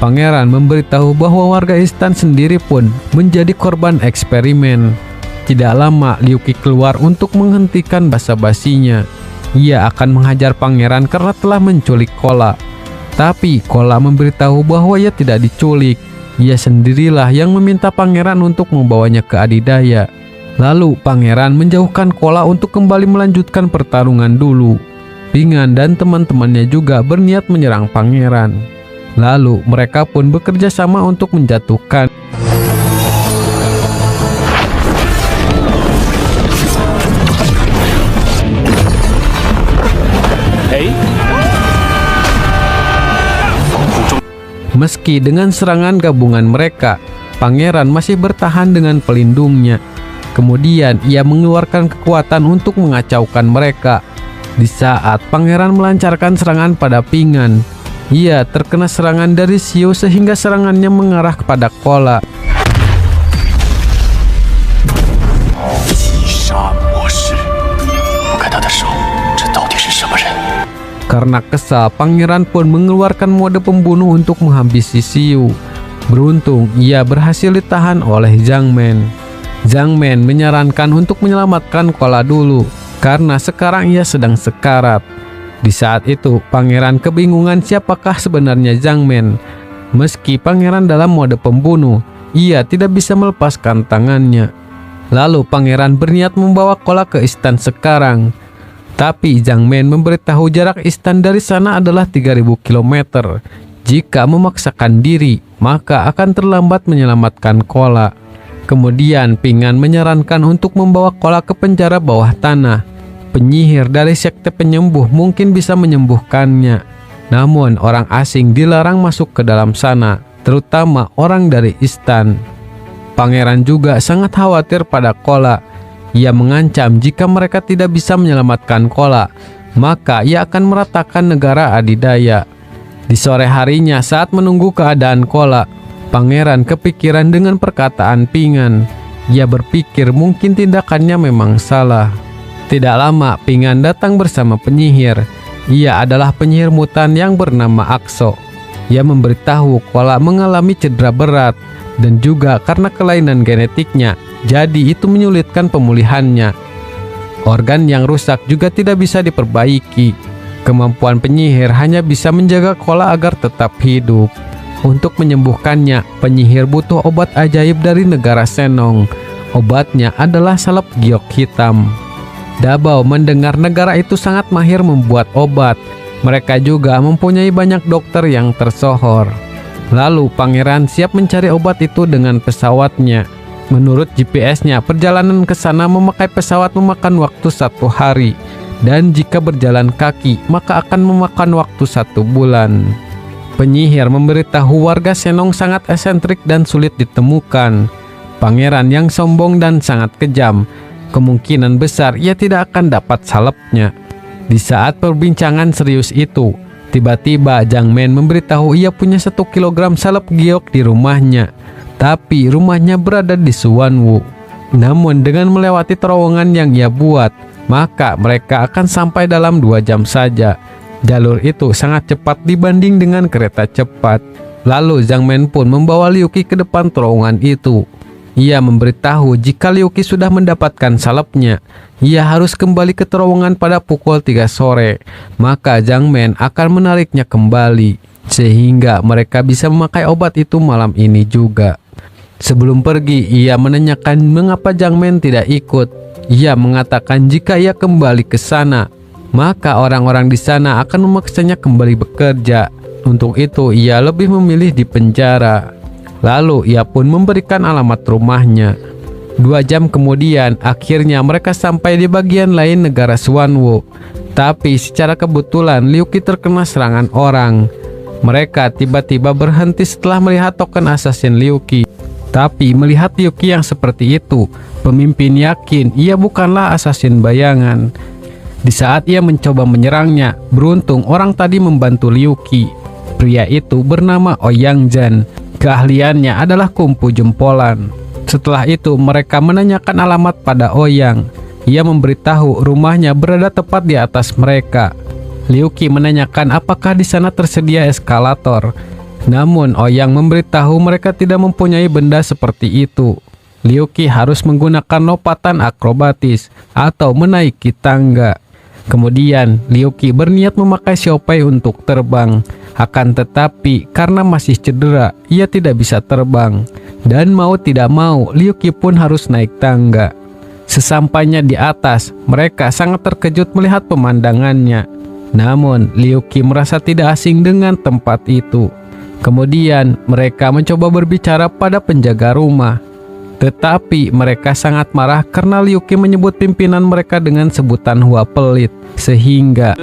S1: Pangeran memberitahu bahwa warga Istan sendiri pun menjadi korban eksperimen. Tidak lama Liu Qi keluar untuk menghentikan basa-basinya. Ia akan menghajar pangeran karena telah menculik Kola. Tapi Kola memberitahu bahwa ia tidak diculik. Ia sendirilah yang meminta pangeran untuk membawanya ke adidaya. Lalu pangeran menjauhkan Kola untuk kembali melanjutkan pertarungan dulu. Ping An dan teman-temannya juga berniat menyerang pangeran. Lalu mereka pun bekerja sama untuk menjatuhkan. Meski dengan serangan gabungan mereka, pangeran masih bertahan dengan pelindungnya. Kemudian ia mengeluarkan kekuatan untuk mengacaukan mereka. Di saat pangeran melancarkan serangan pada Ping An, ia terkena serangan dari Xiu sehingga serangannya mengarah kepada Kola. Karena kesal, pangeran pun mengeluarkan mode pembunuh untuk menghabisi Xiu. Beruntung ia berhasil ditahan oleh Zhang Men. Zhang Men menyarankan untuk menyelamatkan Kola dulu karena sekarang ia sedang sekarat. Di saat itu pangeran kebingungan siapakah sebenarnya Zhang Men. Meski pangeran dalam mode pembunuh, ia tidak bisa melepaskan tangannya. Lalu pangeran berniat membawa Kola ke Istan sekarang. Tapi Zhang Men memberitahu jarak Istan dari sana adalah 3000 km. Jika memaksakan diri, maka akan terlambat menyelamatkan Kola. Kemudian Ping An menyarankan untuk membawa Kola ke penjara bawah tanah. Penyihir dari sekte penyembuh mungkin bisa menyembuhkannya. Namun orang asing dilarang masuk ke dalam sana, terutama orang dari Istan. Pangeran juga sangat khawatir pada Kola. Ia mengancam jika mereka tidak bisa menyelamatkan Kola, maka ia akan meratakan negara adidaya. Di sore harinya saat menunggu keadaan Kola, pangeran kepikiran dengan perkataan Ping An. Ia berpikir mungkin tindakannya memang salah. Tidak lama Ping An datang bersama penyihir. Ia adalah penyihir mutan yang bernama Akso. Ia memberitahu Kola mengalami cedera berat dan juga karena kelainan genetiknya, jadi itu menyulitkan pemulihannya. Organ yang rusak juga tidak bisa diperbaiki. Kemampuan penyihir hanya bisa menjaga Kola agar tetap hidup. Untuk menyembuhkannya, penyihir butuh obat ajaib dari negara Senong. Obatnya adalah salep giok hitam. Dabao mendengar negara itu sangat mahir membuat obat. Mereka juga mempunyai banyak dokter yang tersohor. Lalu pangeran siap mencari obat itu dengan pesawatnya. Menurut GPS-nya, perjalanan ke sana memakai pesawat memakan waktu 1 hari. Dan jika berjalan kaki, maka akan memakan waktu 1 bulan. Penyihir memberitahu warga Senong sangat esentrik dan sulit ditemukan. Pangeran yang sombong dan sangat kejam. Kemungkinan besar ia tidak akan dapat salepnya. Di saat perbincangan serius itu, tiba-tiba Zhang Men memberitahu ia punya 1 kilogram salep giok di rumahnya. Tapi rumahnya berada di Suwanwu. Namun dengan melewati terowongan yang ia buat, maka mereka akan sampai dalam 2 jam saja. Jalur itu sangat cepat dibanding dengan kereta cepat. Lalu Zhang Men pun membawa Liu Qi ke depan terowongan itu. Ia memberitahu jika Liu Qi sudah mendapatkan salapnya, ia harus kembali ke terowongan pada pukul 3 sore. Maka Zhang Men akan menariknya kembali, sehingga mereka bisa memakai obat itu malam ini juga. Sebelum pergi, ia menanyakan mengapa Zhang Men tidak ikut. Ia mengatakan jika ia kembali ke sana, maka orang-orang di sana akan memaksanya kembali bekerja. Untuk itu, ia lebih memilih di penjara. Lalu, ia pun memberikan alamat rumahnya. 2 jam kemudian, akhirnya mereka sampai di bagian lain negara Xuanwu. Tapi secara kebetulan, Liu Qi terkena serangan orang. Mereka tiba-tiba berhenti setelah melihat token assassin Liu Qi. Tapi melihat Liu Qi yang seperti itu, pemimpin yakin ia bukanlah assassin bayangan. Di saat ia mencoba menyerangnya, beruntung orang tadi membantu Liu Qi. Pria itu bernama Ouyang Zhan. Keahliannya adalah kungfu jempolan. Setelah itu mereka menanyakan alamat pada Ouyang. Ia memberitahu rumahnya berada tepat di atas mereka. Liu Qi menanyakan apakah di sana tersedia eskalator. Namun Ouyang memberitahu mereka tidak mempunyai benda seperti itu. Liu Qi harus menggunakan lompatan akrobatis atau menaiki tangga. Kemudian Liu Qi berniat memakai Xiaopai untuk terbang. Akan tetapi karena masih cedera, ia tidak bisa terbang. Dan mau tidak mau, Liu Qi pun harus naik tangga. Sesampainya di atas, mereka sangat terkejut melihat pemandangannya. Namun Liu Qi merasa tidak asing dengan tempat itu. Kemudian mereka mencoba berbicara pada penjaga rumah. Tetapi mereka sangat marah karena Liu Qi menyebut pimpinan mereka dengan sebutan Hua pelit, sehingga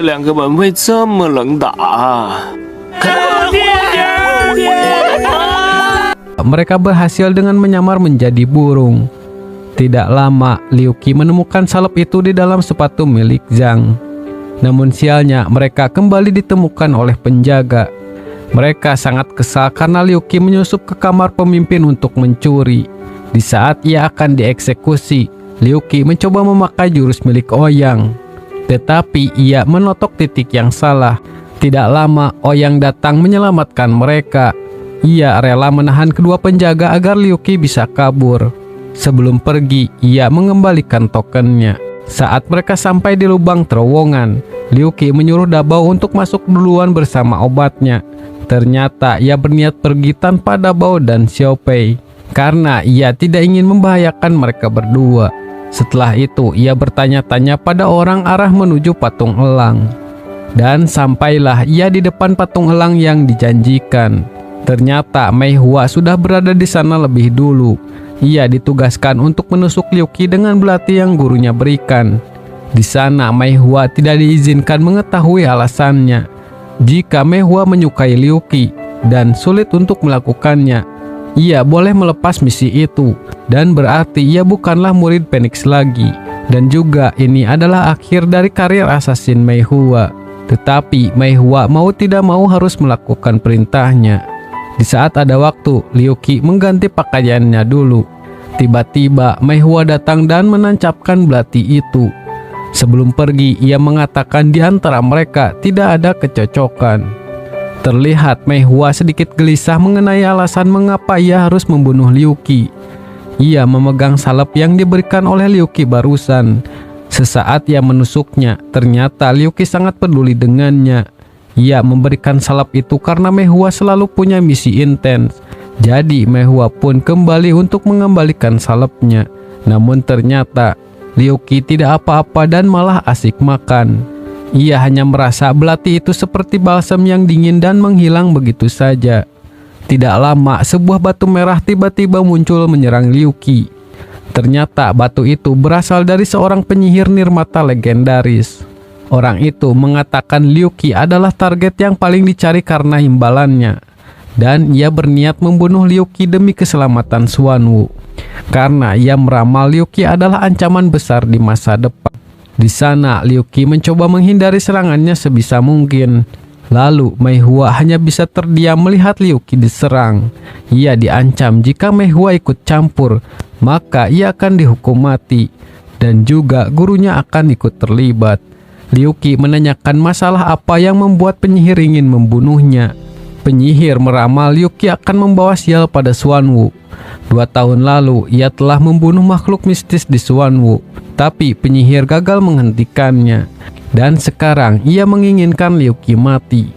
S1: mereka berhasil dengan menyamar menjadi burung. Tidak lama, Liu Qi menemukan salep itu di dalam sepatu milik Zhang. Namun sialnya, mereka kembali ditemukan oleh penjaga. Mereka sangat kesal karena Liu Qi menyusup ke kamar pemimpin untuk mencuri. Di saat ia akan dieksekusi, Liu Qi mencoba memakai jurus milik Ouyang. Tetapi ia menotok titik yang salah. Tidak lama, Ouyang datang menyelamatkan mereka. Ia rela menahan kedua penjaga agar Liu Qi bisa kabur. Sebelum pergi, ia mengembalikan tokennya. Saat mereka sampai di lubang terowongan, Liu Qi menyuruh Dabao untuk masuk duluan bersama obatnya. Ternyata ia berniat pergi tanpa Dabao dan Xiaopai, karena ia tidak ingin membahayakan mereka berdua. Setelah itu, ia bertanya-tanya pada orang arah menuju patung elang. Dan sampailah ia di depan patung elang yang dijanjikan. Ternyata Mei Hua sudah berada di sana lebih dulu. Ia ditugaskan untuk menusuk Liu Qi dengan belati yang gurunya berikan. Di sana Mei Hua tidak diizinkan mengetahui alasannya. Jika Mei Hua menyukai Liu Qi dan sulit untuk melakukannya, ia boleh melepas misi itu, dan berarti ia bukanlah murid Phoenix lagi. Dan juga ini adalah akhir dari karir assassin Mei Hua. Tetapi Mei Hua mau tidak mau harus melakukan perintahnya. Di saat ada waktu, Liu Qi mengganti pakaiannya dulu. Tiba-tiba Mei Hua datang dan menancapkan belati itu. Sebelum pergi, ia mengatakan di antara mereka tidak ada kecocokan. Terlihat Mei Hua sedikit gelisah mengenai alasan mengapa ia harus membunuh Liu Qi. Ia memegang salep yang diberikan oleh Liu Qi barusan. Sesaat ia menusuknya, ternyata Liu Qi sangat peduli dengannya. Ia memberikan salep itu karena Mei Hua selalu punya misi intens. Jadi Mei Hua pun kembali untuk mengembalikan salepnya. Namun ternyata Liu Qi tidak apa-apa dan malah asik makan. Ia hanya merasa belati itu seperti balsam yang dingin dan menghilang begitu saja. Tidak lama, sebuah batu merah tiba-tiba muncul menyerang Liu Qi. Ternyata batu itu berasal dari seorang penyihir nirmata legendaris. Orang itu mengatakan Liu Qi adalah target yang paling dicari karena imbalannya. Dan ia berniat membunuh Liu Qi demi keselamatan Xuanwu. Karena ia meramal Liu Qi adalah ancaman besar di masa depan. Di sana, Liu Qi mencoba menghindari serangannya sebisa mungkin. Lalu, Mei Hua hanya bisa terdiam melihat Liu Qi diserang. Ia diancam jika Mei Hua ikut campur, maka ia akan dihukum mati. Dan juga gurunya akan ikut terlibat. Liu Qi menanyakan masalah apa yang membuat penyihir ingin membunuhnya. Penyihir meramal Liu Qi akan membawa sial pada Xuanwu. 2 tahun lalu ia telah membunuh makhluk mistis di Xuanwu, tapi penyihir gagal menghentikannya. Dan sekarang ia menginginkan Liu Qi mati.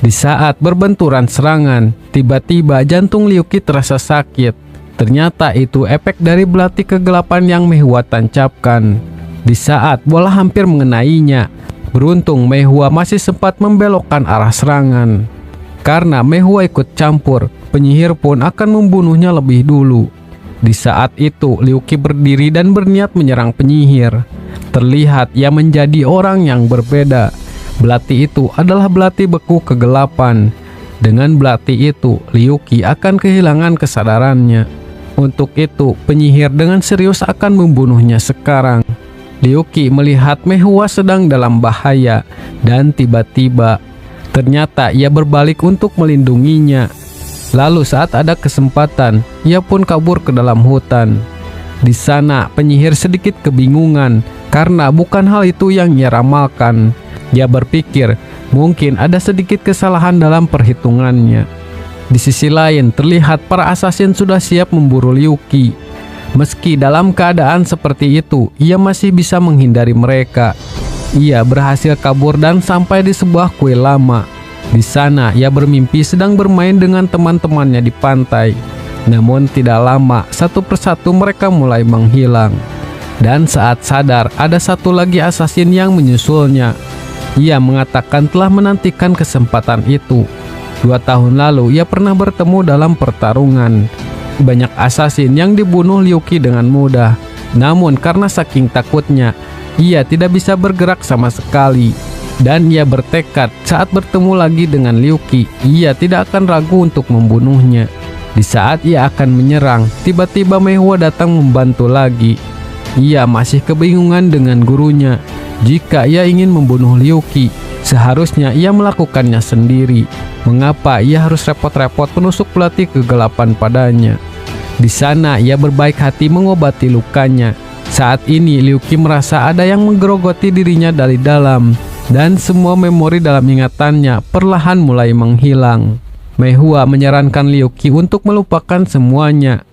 S1: Di saat berbenturan serangan, tiba-tiba jantung Liu Qi terasa sakit. Ternyata itu efek dari belati kegelapan yang Mei Hua tancapkan. Di saat bola hampir mengenainya, beruntung Mei Hua masih sempat membelokkan arah serangan. Karena Mei Hua ikut campur, penyihir pun akan membunuhnya lebih dulu. Di saat itu, Liu Qi berdiri dan berniat menyerang penyihir. Terlihat ia menjadi orang yang berbeda. Belati itu adalah belati beku kegelapan. Dengan belati itu, Liu Qi akan kehilangan kesadarannya. Untuk itu, penyihir dengan serius akan membunuhnya sekarang. Liu Qi melihat Mei Hua sedang dalam bahaya, dan tiba-tiba ternyata ia berbalik untuk melindunginya. Lalu saat ada kesempatan, ia pun kabur ke dalam hutan. Di sana, penyihir sedikit kebingungan karena bukan hal itu yang ia ramalkan. Ia berpikir mungkin ada sedikit kesalahan dalam perhitungannya. Di sisi lain, terlihat para asasin sudah siap memburu Liu Qi. Meski dalam keadaan seperti itu, ia masih bisa menghindari mereka. Ia berhasil kabur dan sampai di sebuah kuil lama. Di sana, ia bermimpi sedang bermain dengan teman-temannya di pantai. Namun tidak lama, satu persatu mereka mulai menghilang. Dan saat sadar, ada satu lagi asasin yang menyusulnya. Ia mengatakan telah menantikan kesempatan itu. 2 tahun lalu, ia pernah bertemu dalam pertarungan. Banyak asasin yang dibunuh Liu Qi dengan mudah. Namun karena saking takutnya, ia tidak bisa bergerak sama sekali. Dan ia bertekad saat bertemu lagi dengan Liu Qi, ia tidak akan ragu untuk membunuhnya. Di saat ia akan menyerang, tiba-tiba Mei Hua datang membantu lagi. Ia masih kebingungan dengan gurunya. Jika ia ingin membunuh Liu Qi, seharusnya ia melakukannya sendiri. Mengapa ia harus repot-repot menusuk belati kegelapan padanya? Di sana ia berbaik hati mengobati lukanya. Saat ini Liu Qi merasa ada yang menggerogoti dirinya dari dalam, dan semua memori dalam ingatannya perlahan mulai menghilang. Mei Hua menyarankan Liu Qi untuk melupakan semuanya,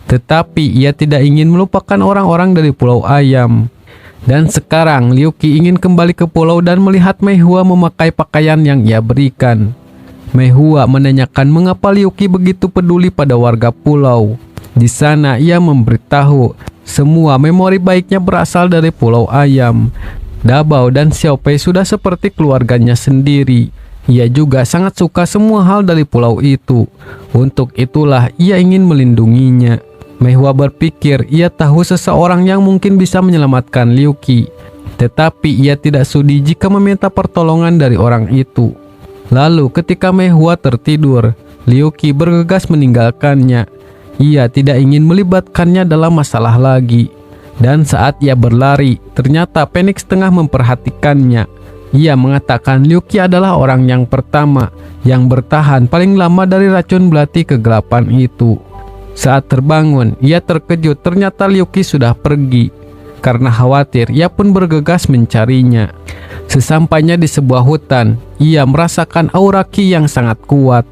S1: tetapi ia tidak ingin melupakan orang-orang dari Pulau Ayam. Dan sekarang Liu Qi ingin kembali ke pulau dan melihat Mei Hua memakai pakaian yang ia berikan. Mei Hua menanyakan mengapa Liu Qi begitu peduli pada warga pulau. Di sana ia memberitahu semua memori baiknya berasal dari Pulau Ayam. Dabao dan Xiao Pei sudah seperti keluarganya sendiri. Ia juga sangat suka semua hal dari pulau itu. Untuk itulah ia ingin melindunginya. Mei Hua berpikir ia tahu seseorang yang mungkin bisa menyelamatkan Liu Qi. Tetapi ia tidak sudi jika meminta pertolongan dari orang itu. Lalu ketika Mei Hua tertidur, Liu Qi bergegas meninggalkannya. Ia tidak ingin melibatkannya dalam masalah lagi. Dan saat ia berlari, ternyata Phoenix tengah memperhatikannya. Ia mengatakan Liu Qi adalah orang yang pertama yang bertahan paling lama dari racun belati kegelapan itu. Saat terbangun, ia terkejut ternyata Liu Qi sudah pergi. Karena khawatir, ia pun bergegas mencarinya. Sesampainya di sebuah hutan, ia merasakan aura Qi yang sangat kuat.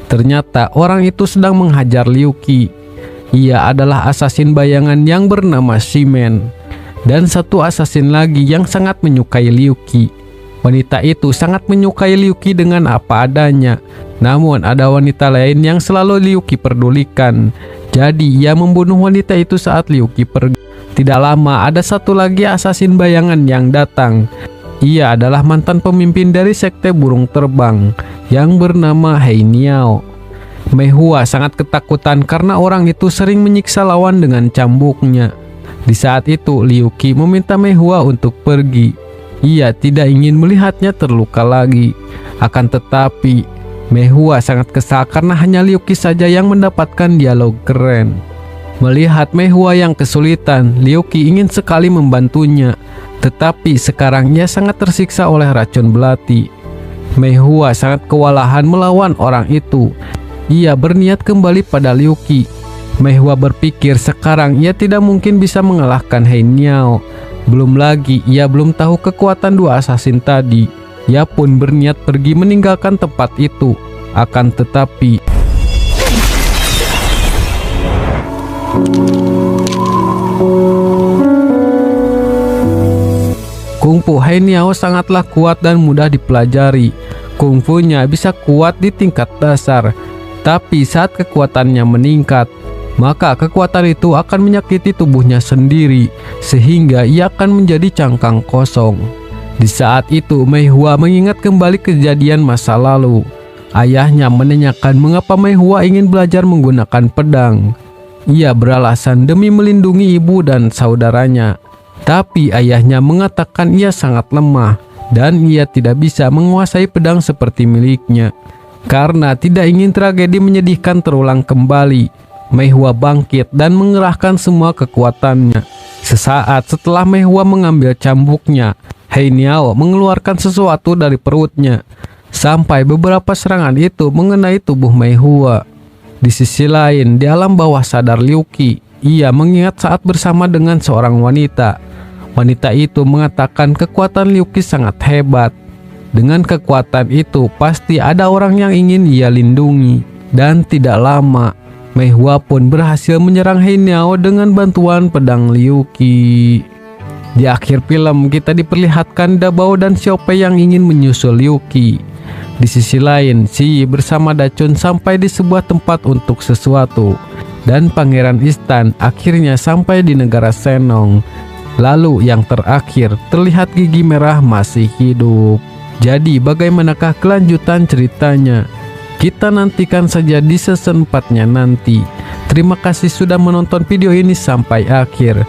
S1: Ternyata orang itu sedang menghajar Liu Qi. Ia adalah asasin bayangan yang bernama Shimen. Dan satu asasin lagi yang sangat menyukai Liu Qi. Wanita itu sangat menyukai Liu Qi dengan apa adanya. Namun ada wanita lain yang selalu Liu Qi pedulikan. Jadi ia membunuh wanita itu saat Liu Qi pergi. Tidak lama ada satu lagi asasin bayangan yang datang. Ia adalah mantan pemimpin dari sekte burung terbang yang bernama Hei Niao. Mei Hua sangat ketakutan karena orang itu sering menyiksa lawan dengan cambuknya. Di saat itu Liu Qi meminta Mei Hua untuk pergi. Ia tidak ingin melihatnya terluka lagi. Akan tetapi Mei Hua sangat kesal karena hanya Liu Qi saja yang mendapatkan dialog keren. Melihat Mei Hua yang kesulitan, Liu Qi ingin sekali membantunya. Tetapi sekarang ia sangat tersiksa oleh racun belati. Mei Hua sangat kewalahan melawan orang itu. Ia berniat kembali pada Liu Qi. Mei Hua berpikir sekarang ia tidak mungkin bisa mengalahkan Hei Niao. Belum lagi ia belum tahu kekuatan dua assassin tadi. Ia pun berniat pergi meninggalkan tempat itu. Akan tetapi kungfu Hainiao sangatlah kuat dan mudah dipelajari. Kungfunya bisa kuat di tingkat dasar, tapi saat kekuatannya meningkat, maka kekuatan itu akan menyakiti tubuhnya sendiri, sehingga ia akan menjadi cangkang kosong. Di saat itu, Mei Hua mengingat kembali kejadian masa lalu. Ayahnya menanyakan mengapa Mei Hua ingin belajar menggunakan pedang. Ia beralasan demi melindungi ibu dan saudaranya. Tapi ayahnya mengatakan ia sangat lemah dan ia tidak bisa menguasai pedang seperti miliknya. Karena tidak ingin tragedi menyedihkan terulang kembali, Mei Hua bangkit dan mengerahkan semua kekuatannya. Sesaat setelah Mei Hua mengambil cambuknya, Hainiao mengeluarkan sesuatu dari perutnya. Sampai beberapa serangan itu mengenai tubuh Mei Hua. Di sisi lain, di alam bawah sadar Liu Qi, ia mengingat saat bersama dengan seorang wanita. Wanita itu mengatakan kekuatan Liu Qi sangat hebat. Dengan kekuatan itu, pasti ada orang yang ingin ia lindungi. Dan tidak lama, Mei Hua pun berhasil menyerang Hainiao dengan bantuan pedang Liu Qi. Di akhir film, kita diperlihatkan Dabao dan Xiaopei yang ingin menyusul Liu Qi. Di sisi lain, Xi Yi bersama Dachun sampai di sebuah tempat untuk sesuatu. Dan Pangeran Istan akhirnya sampai di negara Senong. Lalu yang terakhir, terlihat Gigi Merah masih hidup. Jadi bagaimanakah kelanjutan ceritanya? Kita nantikan saja di season 4-nya nanti. Terima kasih sudah menonton video ini sampai akhir.